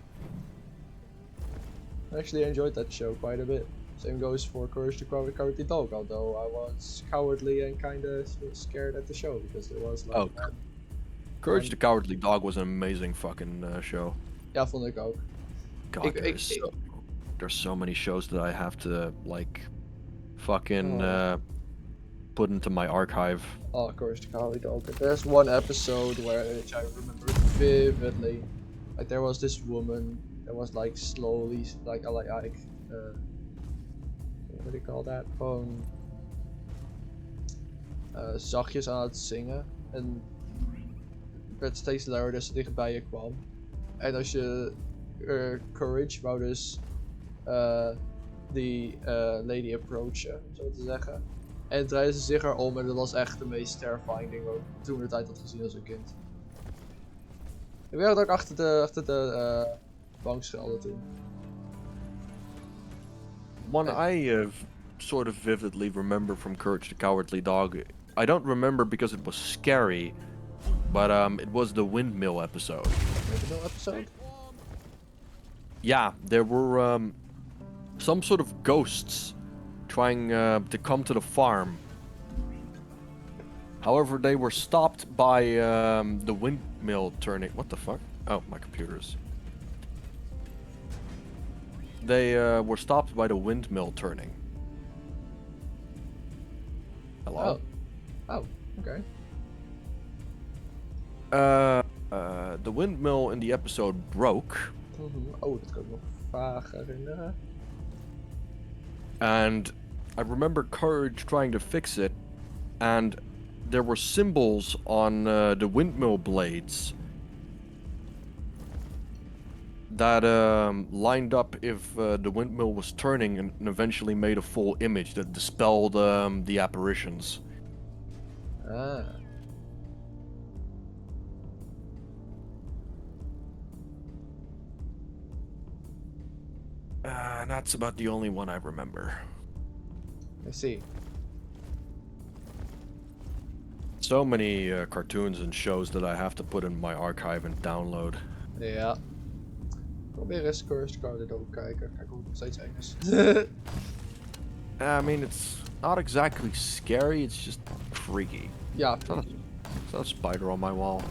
I actually enjoyed that show quite a bit. Same goes for Courage the Cowardly Dog, although I was cowardly and kinda scared at the show because there was like...
Oh. Courage the Cowardly Dog was an amazing fucking show.
Ja, vond ik ook.
God, there's so many shows that I have to like fucking put into my archive.
Oh, Courage the Cowardly Dog. There's one episode which I remember vividly. Like there was this woman that was like slowly what do you call that? zachtjes aan het zingen. En het werd steeds luider als ze dichtbij je kwam. En als je Courage wou dus die lady approachen, om zo te zeggen. En draaide ze zich erom en dat was echt de meest terrifying ding wat ik toen de tijd had gezien als een kind. Ik werd ook achter de bank schelden toen.
One I sort of vividly remember from Courage the Cowardly Dog. I don't remember because it was scary, but it was the windmill episode.
Windmill episode?
Yeah, there were some sort of ghosts trying to come to the farm. However, they were stopped by the windmill turning. What the fuck? Oh, my computer's. They were stopped by the windmill turning. Hello?
Oh, okay.
The windmill in the episode broke.
Oh, dat kan ik nog vaag herinneren.
And I remember Courage trying to fix it, and there were symbols on the windmill blades that lined up if the windmill was turning and eventually made a full image that dispelled the apparitions.
Ah.
And that's about the only one I remember.
I see.
So many cartoons and shows that I have to put in my archive and download.
Ja. Probeer eens Cursed Carded ook kijken. Kijk hoe het nog steeds eng is.
I mean, it's not exactly scary, it's just freaky.
Ja,
Is that a spider on my wall?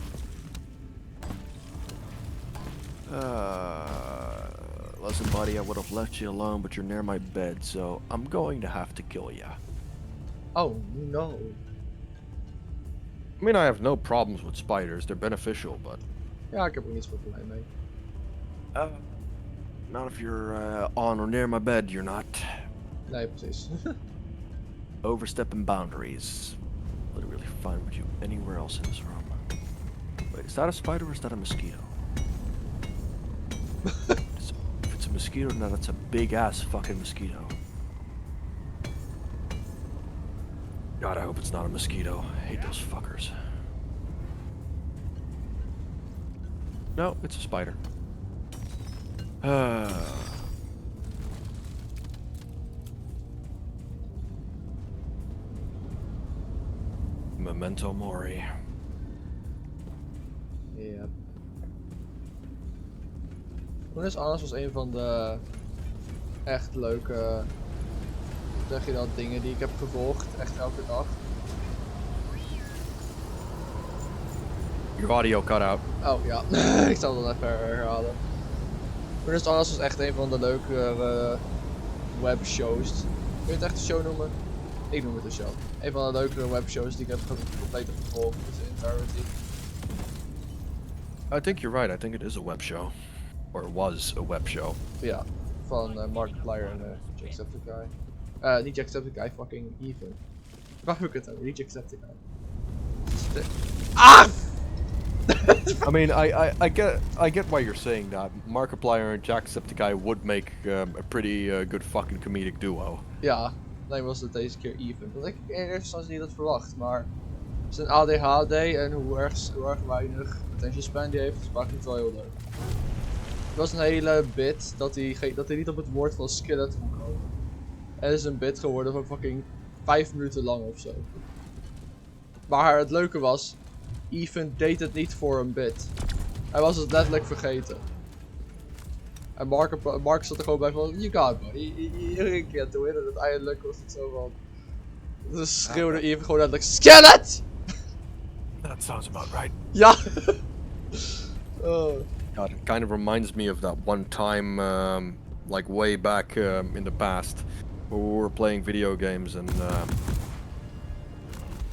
Listen, buddy, I would have left you alone, but you're near my bed, so I'm going to have to kill you.
Oh no.
I mean, I have no problems with spiders, they're beneficial, but...
Ja, ik heb er niets voor probleem mee.
Not if you're on or near my bed, you're not.
Nee, precies.
Overstepping boundaries. Literally fine with you anywhere else in this room. Wait, is that a spider or is that a mosquito? If it's a mosquito, then that's a big ass fucking mosquito. God, I hope it's not a mosquito. I hate those fuckers. No, it's a spider. Memento Mori.
Ja. Toen is Anders was een van de echt leuke, hoe zeg je dat, dingen die ik heb gevolgd, echt elke dag.
Your audio cut out.
Oh ja, ik zal het even herhalen. Toen is Anders was echt een van de leuke webshows. Kun je het echt een show noemen? Ik noem het een show. Een van de leukere webshows die ik heb compleet heb gevolgd in zijn entirety.
I think you're right. I think it is a web show. Or it was a web show.
Ja, van Markiplier en Jacksepticeye. Niet Jacksepticeye, fucking Even. Waar heb ik het over? Niet Jacksepticeye. Ah!
I mean, I get why you're saying that. Markiplier and Jacksepticeye would make a pretty good fucking comedic duo.
Ja, alleen was het deze keer Even. Dat ik in eerste instantie niet had verwacht, maar zijn ADHD en hoe erg weinig attention span die heeft, maakt het wel heel leuk. Het was een hele bit dat hij niet op het woord van skillet kon komen. En het is een bit geworden van fucking 5 minuten lang ofzo. Maar het leuke was, Even deed het niet voor een bit. Hij was het letterlijk vergeten. En Mark zat er gewoon bij van, you got it, buddy, you can't do it. En uiteindelijk was het zo van, dus schreeuwde Even gewoon letterlijk, SKELET!
That sounds about right.
Ja! Oh.
God, it kind of reminds me of that one time, like way back in the past, where we were playing video games and,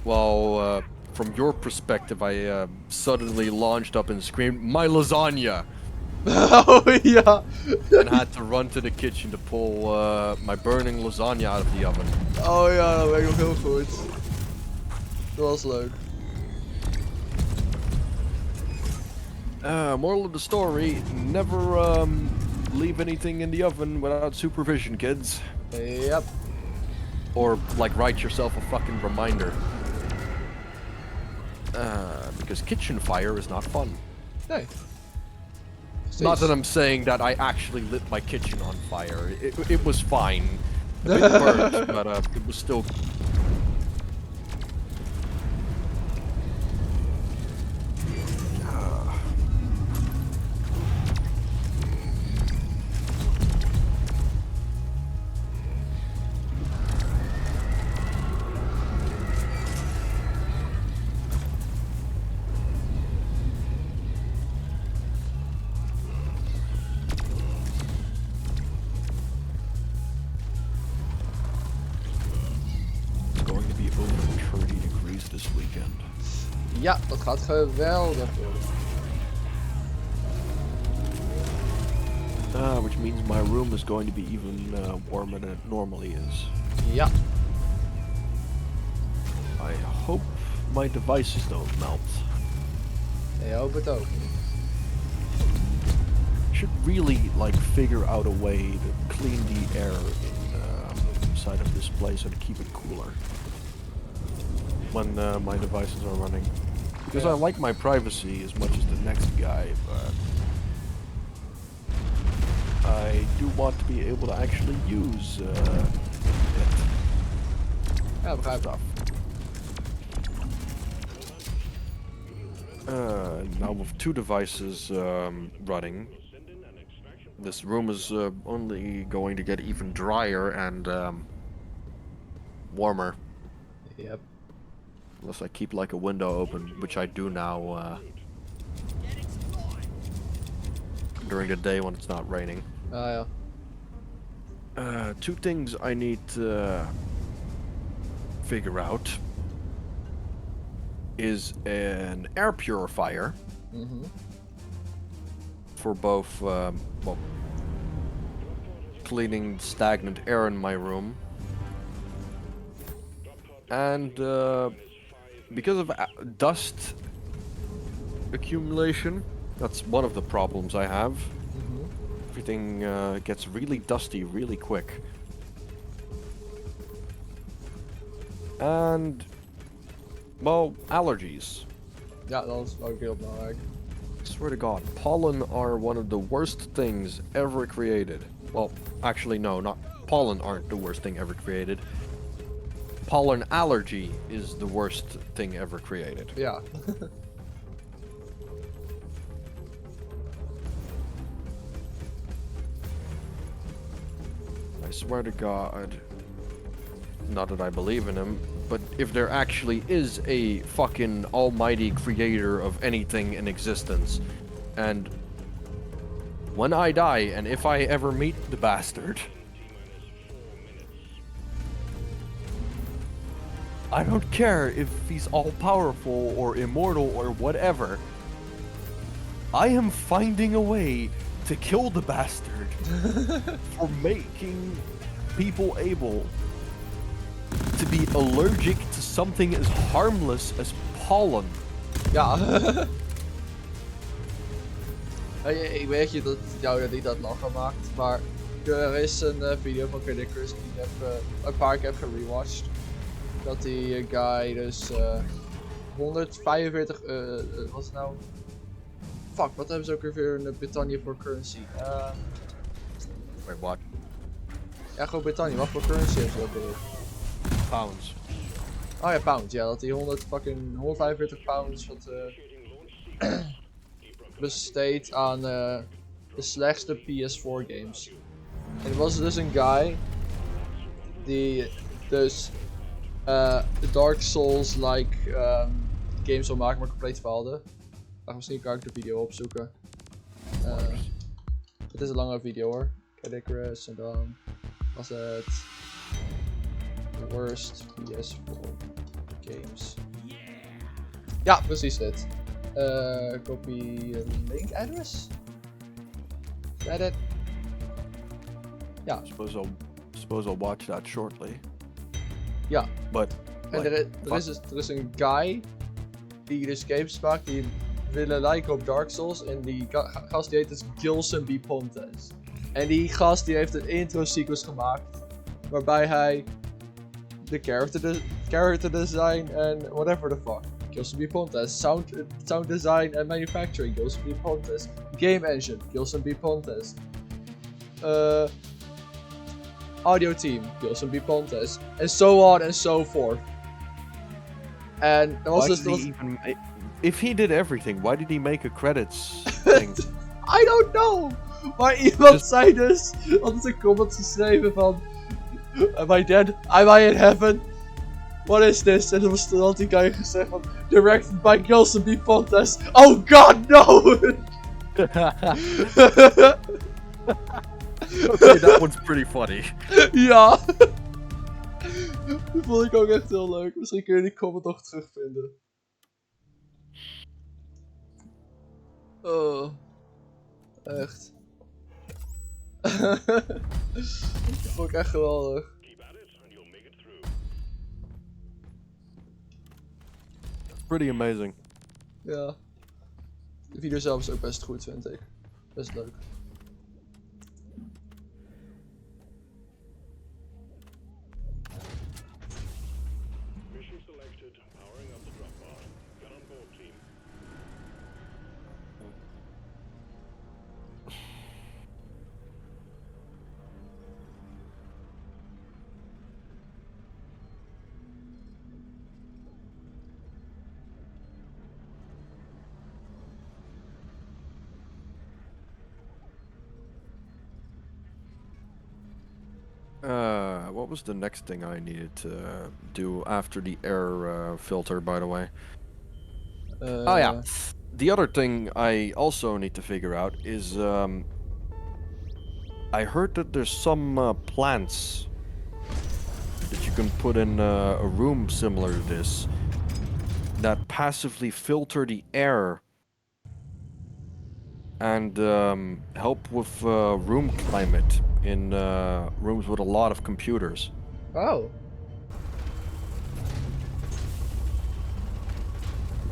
well, from your perspective, I suddenly launched up and screamed, "My lasagna!"
Oh ja!
And had to run to the kitchen to pull my burning lasagna out of the oven.
Oh ja, dat weet ik nog heel goed. Dat was leuk.
Moral of the story, never leave anything in the oven without supervision, kids.
Yep.
Or, like, write yourself a fucking reminder. Because kitchen fire is not fun.
Nee.
Not that I'm saying that I actually lit my kitchen on fire. It was fine. A bit burnt, but it was still... going to be over 30 degrees this weekend.
Ja, dat gaat geweldig worden.
Which means my room is going to be even warmer than it normally is.
Ja.
I hope my devices don't melt.
Nee, hoop het ook.
Should really like figure out a way to clean the air inside of this place and keep it cooler when my devices are running. Because I like my privacy as much as the next guy, but I do want to be able to actually use it.
Ja, begrijp ik.
Now with 2 devices running, this room is only going to get even drier and warmer.
Yep.
Unless I keep like a window open, which I do now during the day when it's not raining.
Ah ja.
2 things I need to figure out is an air purifier for both well, cleaning stagnant air in my room, and because of dust accumulation, that's one of the problems I have. Everything gets really dusty really quick. And, well, allergies.
Ja, dat is ook heel belangrijk.
I swear to God, pollen are one of the worst things ever created. Well, actually no, not pollen aren't the worst thing ever created. Pollen allergy is the worst thing ever created.
Ja.
I swear to God, not that I believe in him, but if there actually is a fucking almighty creator of anything in existence, and when I die, and if I ever meet the bastard, I don't care if he's all-powerful or immortal or whatever, I am finding a way to kill the bastard for making people able to be allergic to something as harmless as pollen.
Ja. Ik weet je dat jou niet dat lachen maakt, maar er is een video van Galactic die ik een paar keer heb gerewatcht. Dat die guy dus 145, wat is het nou? Fuck, wat hebben ze ook weer in Brittannië voor currency?
Wait, what?
Ja, gewoon Brittannië, wat voor currency hebben ze ook weer?
Pounds.
Oh ja, pounds, ja, dat die 145 pounds wat besteedt aan de slechtste PS4 games. En er was dus een guy die dus Dark Souls-like games wil maken, maar compleet faalde. Misschien kan ik de video opzoeken. Het is een lange video hoor. Icarus en dan was het worst PS4 games. Ja, precies dit. Copy link address. Is that it? Ja.
Suppose I'll watch that shortly.
Ja.
But
En er is een guy die dus games maakt die willen lijken op Dark Souls. En die gast die heet dus Gilson B. Pontes. En die gast die heeft een intro sequence gemaakt. Waarbij hij de character design en whatever the fuck. Gilson B. Pontes. Sound design en manufacturing. Gilson B. Pontes. Game engine. Gilson B. Pontes. Audio team. Gilson B. Pontes. And so on and so forth. And that was just...
If he did everything, why did he make a credits thing?
I don't know! Maar iemand zei dus, had een comment geschreven van... Am I dead? Am I in heaven? What is this? En toen had die guy gezegd van... Directed by Gilson B. Pontes. Oh god, no!
Okay, that one's pretty funny.
Ja! Dat vond ik ook echt heel leuk. Misschien kun je die comment nog terugvinden. Oh. Echt. Dat vond ik echt geweldig.
Keep at it and you'll make it through.
Pretty amazing.
Ja. De video zelf is ook best goed, vind ik. Best leuk.
Mission selected. Powering up the drop pod. Get on board, team.
What was the next thing I needed to do after the air filter, by the way? Oh yeah. The other thing I also need to figure out is I heard that there's some plants that you can put in a room similar to this that passively filter the air and help with room climate in rooms with a lot of computers.
Oh.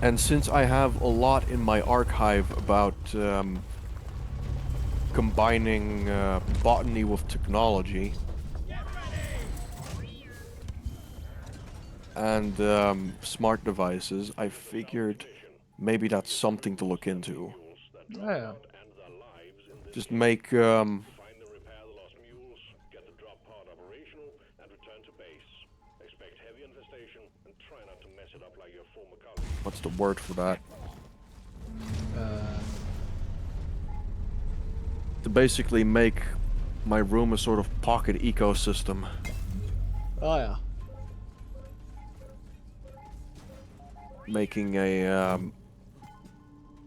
And since I have a lot in my archive about combining botany with technology and smart devices, I figured maybe that's something to look into.
Yeah.
Just make
Find and repair the lost mules, get the drop pod operational, and return to base. Expect heavy infestation and try not to mess it up like your former colleague.
what's the word for that? To basically make my room a sort of pocket ecosystem.
Oh ja.
Making a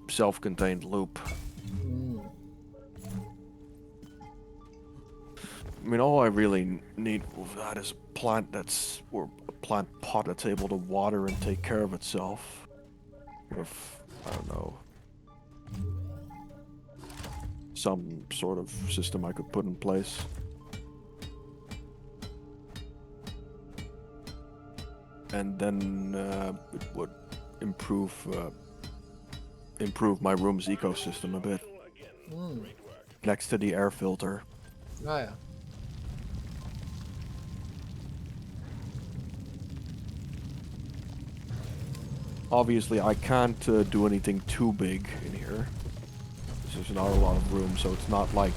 self-contained loop. I mean, all I really need with that is a plant or a plant pot that's able to water and take care of itself. With, I don't know, some sort of system I could put in place. And then it would improve my room's ecosystem a bit. Next to the air filter.
Oh ja.
Obviously, I can't do anything too big in here. There's not a lot of room, so it's not like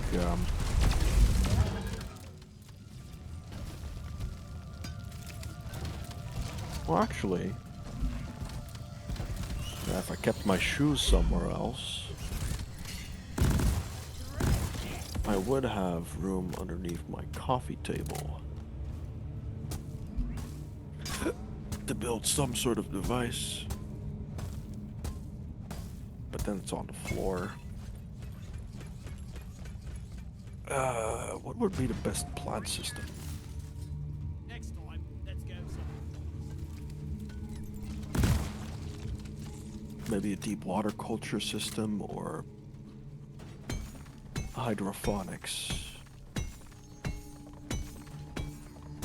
well, actually, yeah, if I kept my shoes somewhere else, I would have room underneath my coffee table to build some sort of device. But then it's on the floor. What would be the best plant system?
Next time, let's go
Maybe a deep water culture system or hydroponics.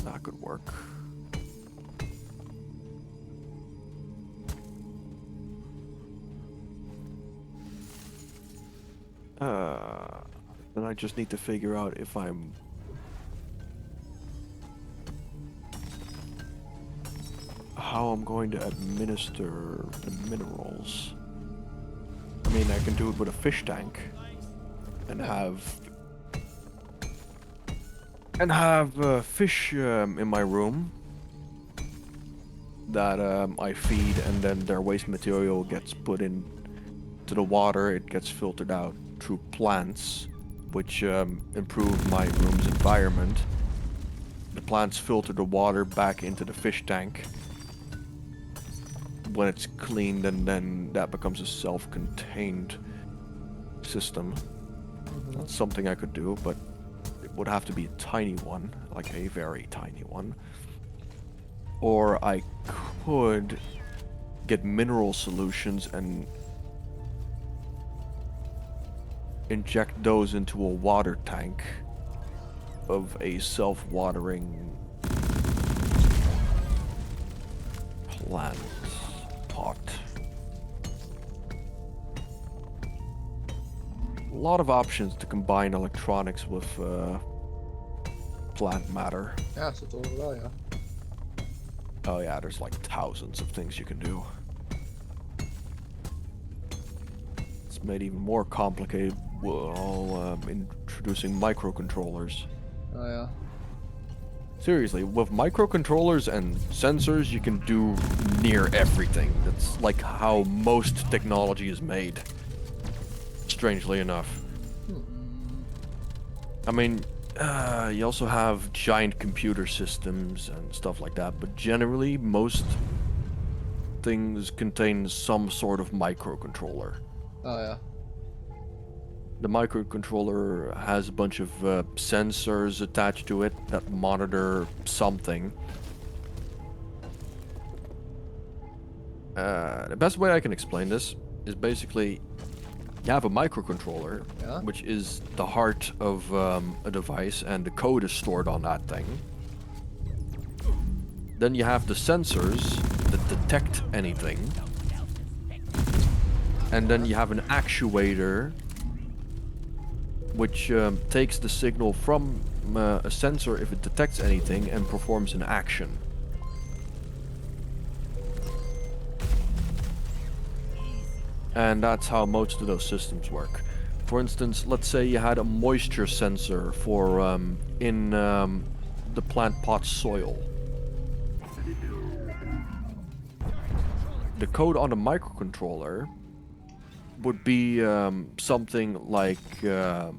That could work. Then I just need to figure out if I'm... how I'm going to administer the minerals. I mean, I can do it with a fish tank and have fish in my room that I feed, and then their waste material gets put in to the water. It gets filtered out through plants, which improve my room's environment. The plants filter the water back into the fish tank. When it's cleaned, and then that becomes a self-contained system. That's something I could do, but it would have to be a tiny one, like a very tiny one. Or I could get mineral solutions and inject those into a water tank of a self-watering plant pot. A lot of options to combine electronics with plant matter.
Ja, zo toch wel, ja.
Oh yeah, there's like thousands of things you can do. It's made even more complicated while introducing microcontrollers.
Oh ja.
Seriously, with microcontrollers and sensors, you can do near everything. That's like how most technology is made. Strangely enough. I mean, you also have giant computer systems and stuff like that, but generally, most things contain some sort of microcontroller.
Oh ja.
The microcontroller has a bunch of sensors attached to it that monitor something. The best way I can explain this is basically you have a microcontroller,
Yeah.
which is the heart of a device, and the code is stored on that thing. Then you have the sensors that detect anything. And then you have an actuator which takes the signal from a sensor if it detects anything and performs an action. And that's how most of those systems work. For instance, let's say you had a moisture sensor for in the plant pot soil. The code on the microcontroller would be something like how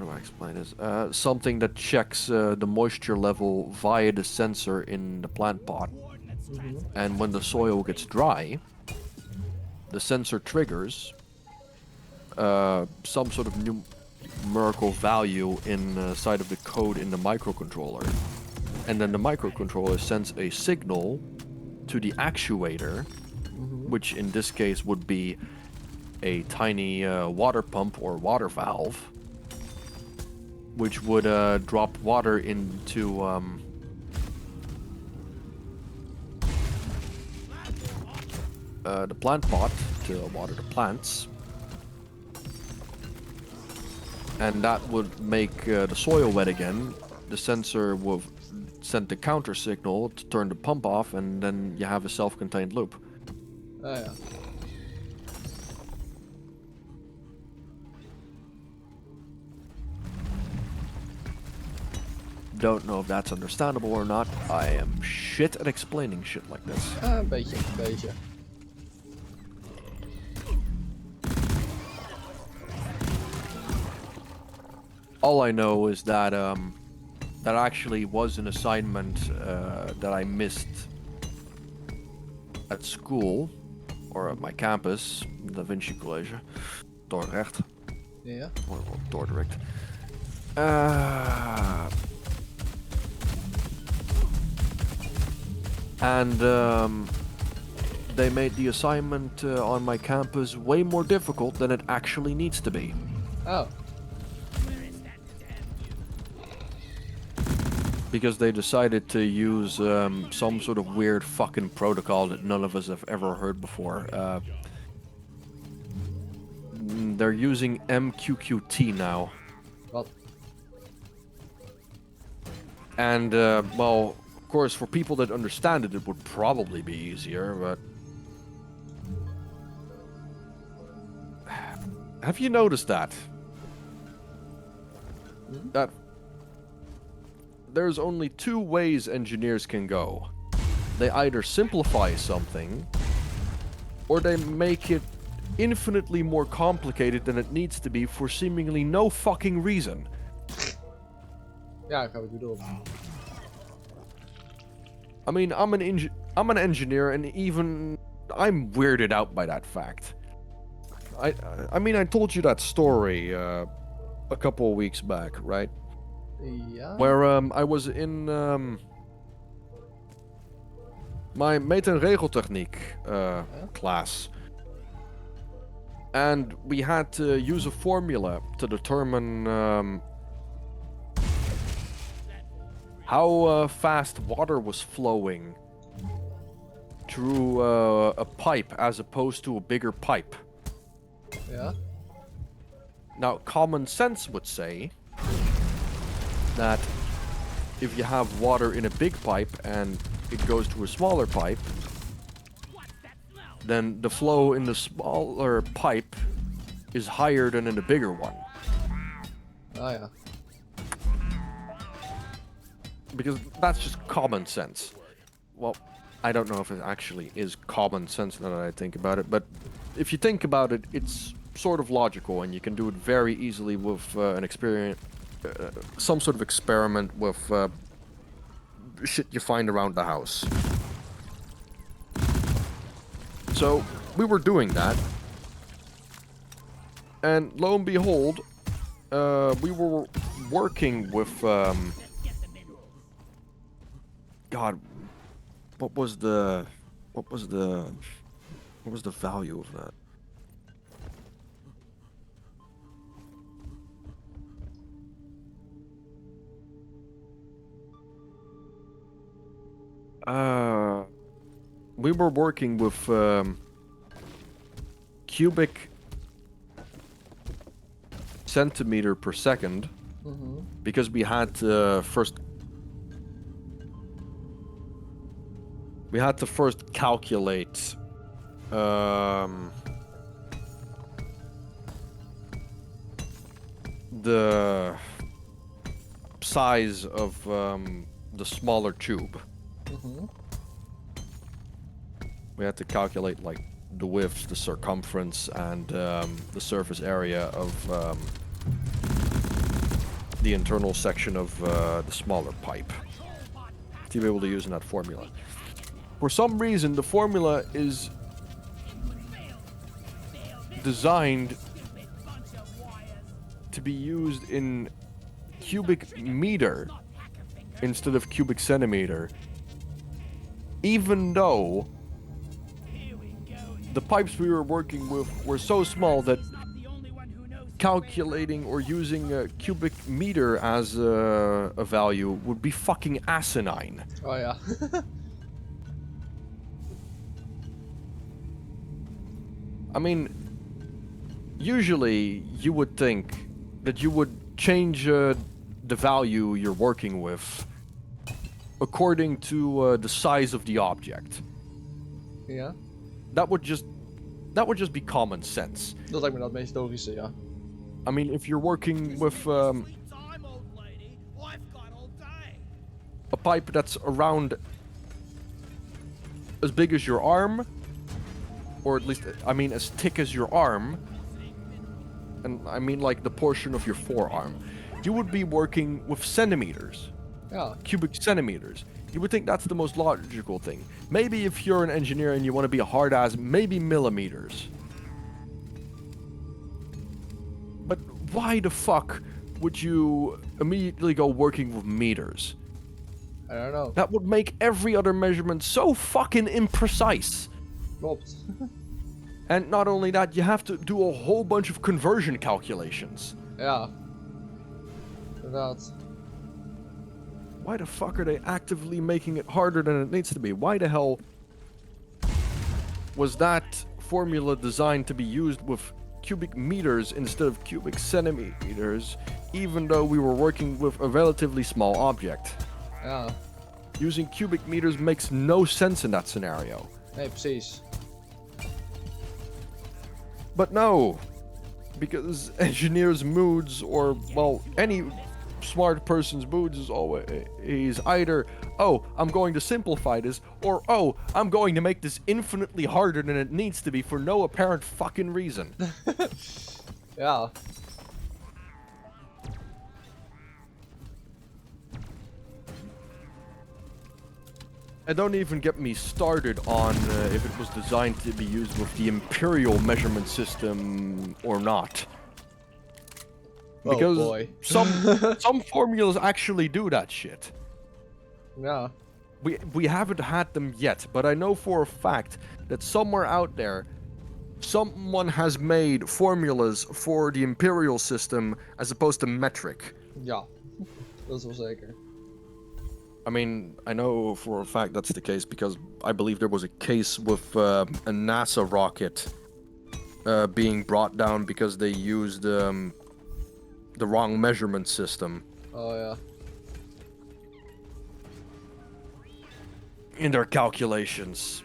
do I explain this? Something that checks the moisture level via the sensor in the plant pot. And when the soil gets dry, the sensor triggers some sort of numerical value inside of the code in the microcontroller. And then the microcontroller sends a signal to the actuator, which in this case would be a tiny water pump or water valve, which would drop water into the plant pot to water the plants. And that would make the soil wet again. The sensor will send the counter signal to turn the pump off, and then you have a self-contained loop.
Oh ja.
Don't know if that's understandable or not. I am shit at explaining shit like this.
Ah, een beetje, een beetje.
All I know is that that actually was an assignment that I missed at school, or at my campus, Da Vinci College, Dordrecht.
Ja.
Or Dordrecht. And they made the assignment on my campus way more difficult than it actually needs to be.
Oh.
Because they decided to use some sort of weird fucking protocol that none of us have ever heard before. They're using MQQT now.
Wat?
And, well, of course, for people that understand it, it would probably be easier, but... Have you noticed that? That there's only two ways engineers can go. They either simplify something, or they make it infinitely more complicated than it needs to be for seemingly no fucking reason.
Ja, ik heb het bedoeld.
I mean, I'm an engineer, and even I'm weirded out by that fact. I mean, I told you that story a couple of weeks back, right?
Ja.
Where I was in my meet- en regeltechniek class. And we had to use a formula to determine how fast water was flowing through a pipe as opposed to a bigger pipe.
Ja.
Now, common sense would say that if you have water in a big pipe and it goes to a smaller pipe, then the flow in the smaller pipe is higher than in the bigger one.
Ah ja.
Because that's just common sense. Well, I don't know if it actually is common sense now that I think about it, but if you think about it, it's sort of logical, and you can do it very easily with an experience, some sort of experiment with shit you find around the house. So we were doing that, and lo and behold, we were working with God, what was the value of that? We were working with cubic centimeter per second because we had to first calculate the size of the smaller tube. We had to calculate like the width, the circumference, and the surface area of the internal section of the smaller pipe to be able to use in that formula. For some reason, the formula is designed to be used in cubic meter instead of cubic centimeter, even though the pipes we were working with were so small that calculating or using a cubic meter as a value would be fucking asinine.
Oh ja.
I mean, usually you would think that you would change the value you're working with according to the size of the object.
Ja.
That would just be common sense.
Dat lijkt me dat meest logische, ja.
I mean, if you're working with a pipe that's around as big as your arm, or at least, I mean, as thick as your arm, and I mean like the portion of your forearm, you would be working with centimeters.
Ja.
Cubic centimeters. You would think that's the most logical thing. Maybe if you're an engineer and you want to be a hard ass, maybe millimeters. But why the fuck would you immediately go working with meters?
I don't know.
That would make every other measurement so fucking imprecise.
Klopt.
And not only that, you have to do a whole bunch of conversion calculations.
Ja. Inderdaad.
Why the fuck are they actively making it harder than it needs to be? Why the hell was that formula designed to be used with cubic meters instead of cubic centimeters, even though we were working with a relatively small object.
Ja,
Using cubic meters makes no sense in that scenario.
nee, precies.
But no, because engineers' moods, or, well, any smart person's moods is always either, oh, I'm going to simplify this, or, oh, I'm going to make this infinitely harder than it needs to be for no apparent fucking reason.
Ja.
And don't even get me started on if it was designed to be used with the Imperial measurement system or not. Because
Oh boy.
some formulas actually do that shit.
Ja.
We haven't had them yet, but I know for a fact that somewhere out there, someone has made formulas for the Imperial system as opposed to metric.
Ja. Dat is wel zeker.
I mean, I know for a fact that's the case because I believe there was a case with a NASA rocket being brought down because they used the wrong measurement system
Oh ja.
in their calculations.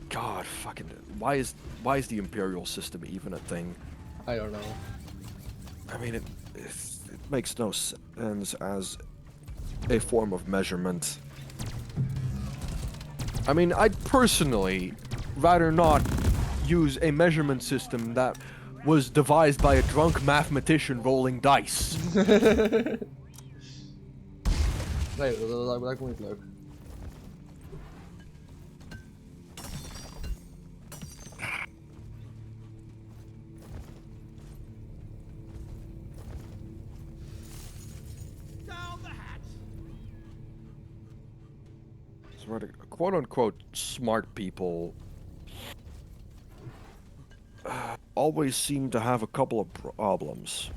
God, fucking, why is the Imperial system even a thing?
I don't know.
I mean, it makes no sense as a form of measurement. I mean, I'd personally rather not use a measurement system that was devised by a drunk mathematician rolling dice.
Nee, dat lijkt me niet leuk.
Down the hatch.
So the quote-unquote smart people always seem to have a couple of problems.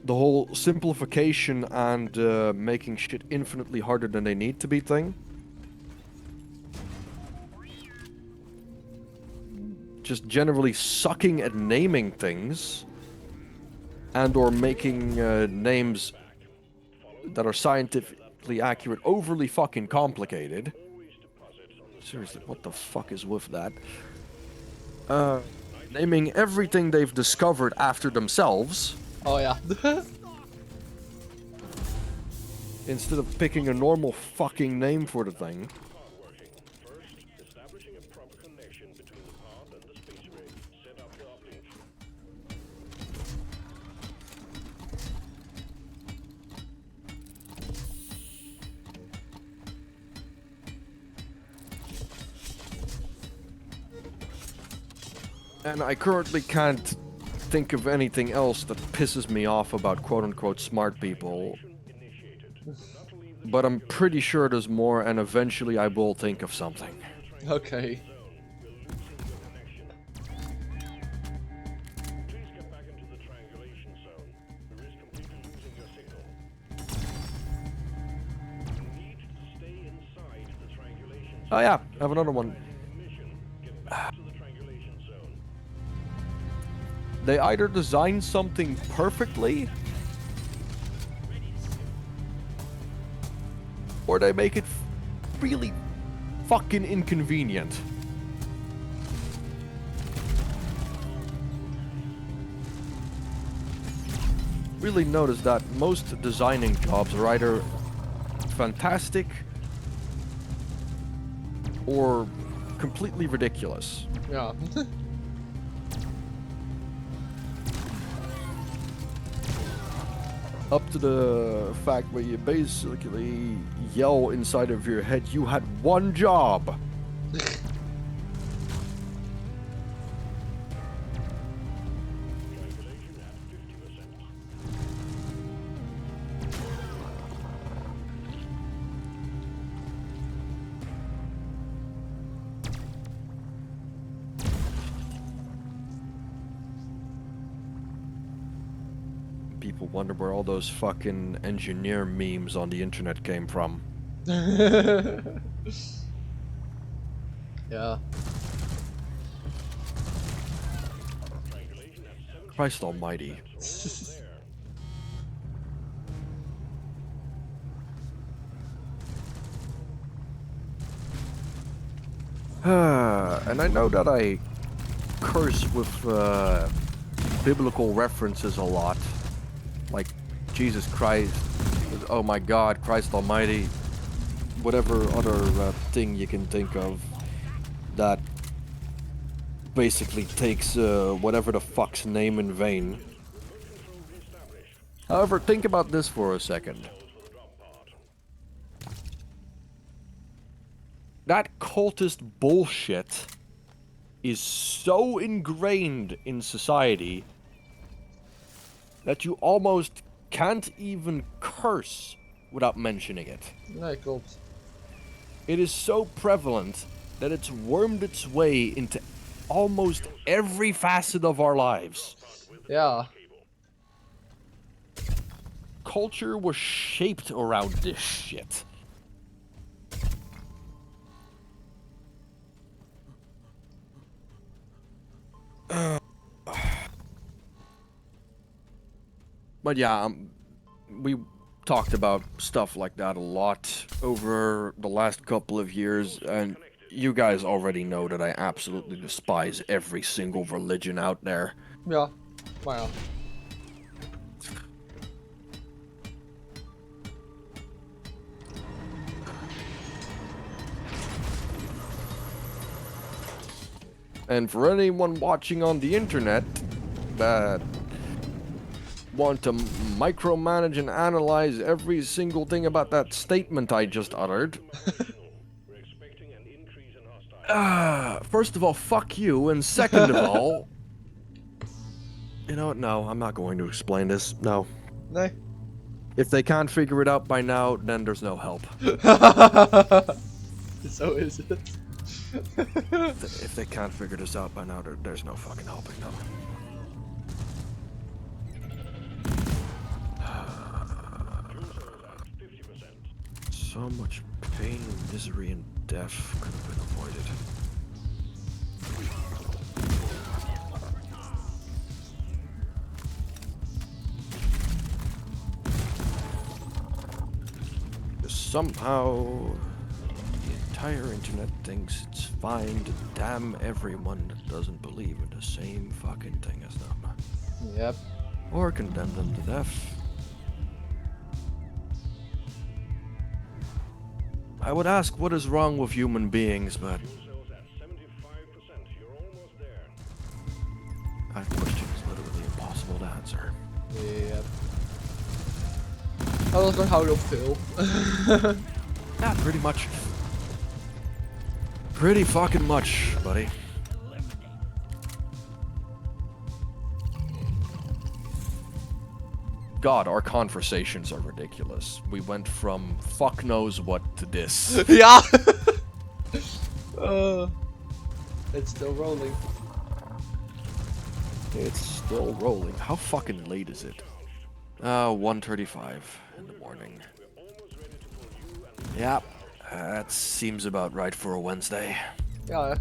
The whole simplification and making shit infinitely harder than they need to be thing. Just generally sucking at naming things and or making names that are scientifically accurate overly fucking complicated. Seriously, what the fuck is with that? Naming everything they've discovered after themselves.
Oh ja.
Instead of picking a normal fucking name for the thing.
First, establishing a proper connection between the pod and the space rig. Set up the uplink.
And I currently can't think of anything else that pisses me off about quote-unquote smart people. But I'm pretty sure there's more, and eventually I will think of something.
Oké.
Please get back into the triangulation zone. The risk completely losing your signal. You need to stay inside the triangulation zone.
Oh yeah, I have another one.
Mission. Get back to the triangulation zone.
They either design something perfectly, or they make it really fucking inconvenient. Really notice that most designing jobs are either fantastic or completely ridiculous.
Ja.
Up to the fact where you basically yell inside of your head, you had one job.
Triangulation at 50%.
people wonder where all those fucking engineer memes on the internet came from.
Yeah.
Christ almighty. And I know that I curse with biblical references a lot. Like Jesus Christ, oh my God, Christ almighty, whatever other thing you can think of that basically takes whatever the fuck's name in vain. However, think about this for a second. That cultist bullshit is so ingrained in society that you almost can't even curse without mentioning it.
Nee, klopt.
It is so prevalent that it's wormed its way into almost every facet of our lives.
Ja.
Culture was shaped around this shit. But yeah, we talked about stuff like that a lot over the last couple of years, and you guys already know that I absolutely despise every single religion out there.
Ja. Maar ja.
And for anyone watching on the internet that want to micromanage and analyze every single thing about that statement I just uttered, first of all, fuck you, and second of all, you know what, no, I'm not going to explain this, no.
Nee.
If they can't figure it out by now, then there's no help.
Zo is het.
If they can't figure this out by now, there's no fucking helping them. So much pain, misery, and death could have been avoided. Somehow, the entire internet thinks it's fine to damn everyone that doesn't believe in the same fucking thing as them.
Yep.
Or condemn them to death. I would ask what is wrong with human beings, but that question is literally impossible to answer.
Yep. Oh, dat is nog houden op veel.
Yeah, pretty much. Pretty fucking much, buddy. God, our conversations are ridiculous. We went from fuck knows what to this.
Ja! It's still rolling.
It's still rolling. How fucking late is it? 1:35 in the morning. Yeah, that seems about right for a Wednesday.
Ja, hè?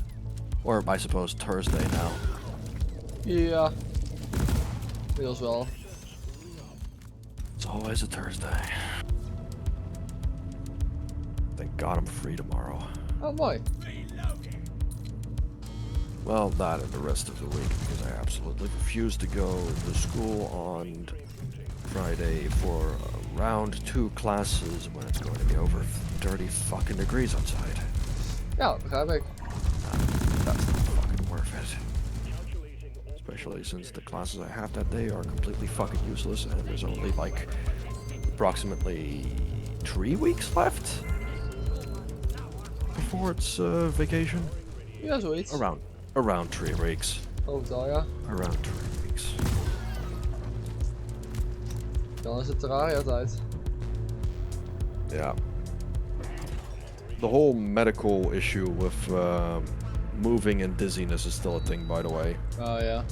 Or, I suppose, Thursday now.
Ja. Inmiddels wel.
It's always a Thursday. Thank God I'm free tomorrow.
Oh, mooi.
Well, that and the rest of the week, because I absolutely refuse to go to school on Friday for round 2 classes when it's going to be over 30 fucking degrees outside.
Ja, begrijp ik.
That's not fucking worth it. Especially since the classes I have that day are completely fucking useless and there's only like approximately 3 weeks left before it's vacation.
Ja, zoiets.
Around 3 weeks.
Geloof het al, ja.
Around 3 weeks.
Dan is het Terraria-tijd.
Yeah. The whole medical issue with moving and dizziness is still a thing, by the way.
Oh, ja.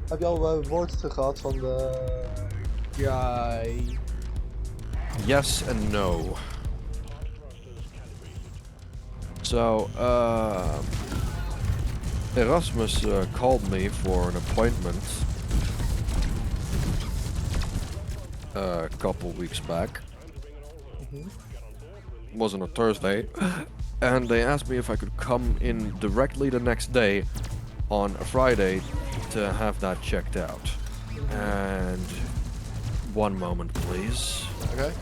Heb je al woord terug gehad van de guy?
Yes and no. So, Erasmus called me for an appointment a couple weeks back. It was on a Thursday, and they asked me if I could come in directly the next day on a Friday to have that checked out. And one moment, please.
Okay.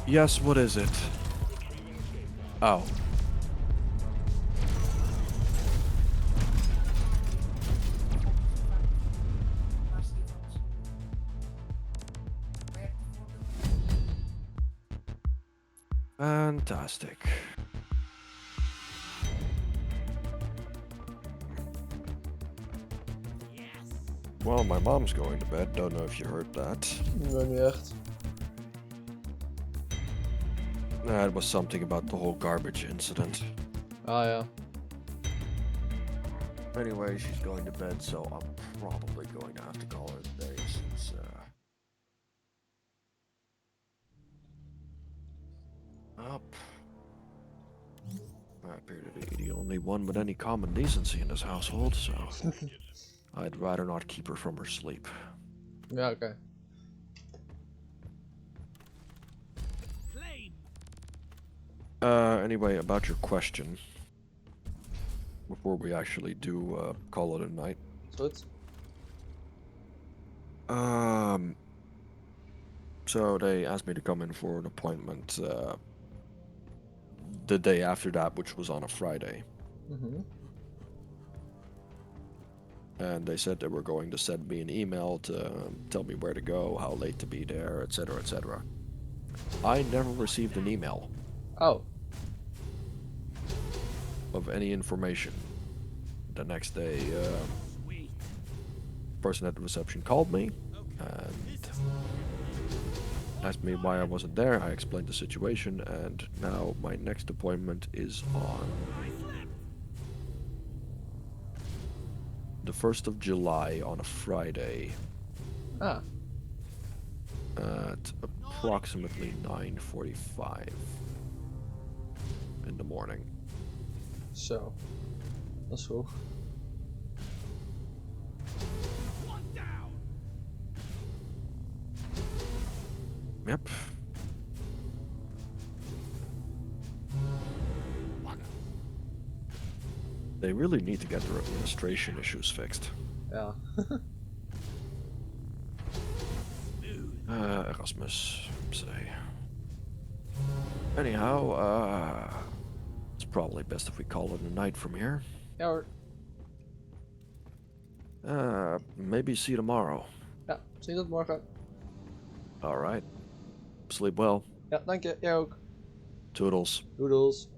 Yes, what is it? Oh. Fantastic. Well, my mom's going to bed. Don't know if you heard that.
Nee, niet echt.
It was something about the whole garbage incident.
Ah ja.
Anyway, she's going to bed, so I'm probably going to have to call her today since up. I appear to be the only one with any common decency in this household, so I'd rather not keep her from her sleep.
Ja, oké.
Anyway, about your question. Before we actually do call it a night.
Is goed.
So they asked me to come in for an appointment the day after that, which was on a Friday. And they said they were going to send me an email to tell me where to go, how late to be there, etc., etc. I never received an email.
Oh.
Of any information. The next day, person at the reception called me and asked me why I wasn't there. I explained the situation, and now my next appointment is on the 1st of July on a Friday.
Ah.
At approximately 9:45 in the morning.
Zo. Dat is vroeg.
Yep. They really need to get their administration issues fixed.
Ja.
Erasmus, say. Anyhow, it's probably best if we call it a night from here.
Ja hoor.
Maybe see you tomorrow.
Ja, zie je dat morgen.
Alright. Sleep well.
Ja, dank je. Jij ook.
Toodles.
Doedels.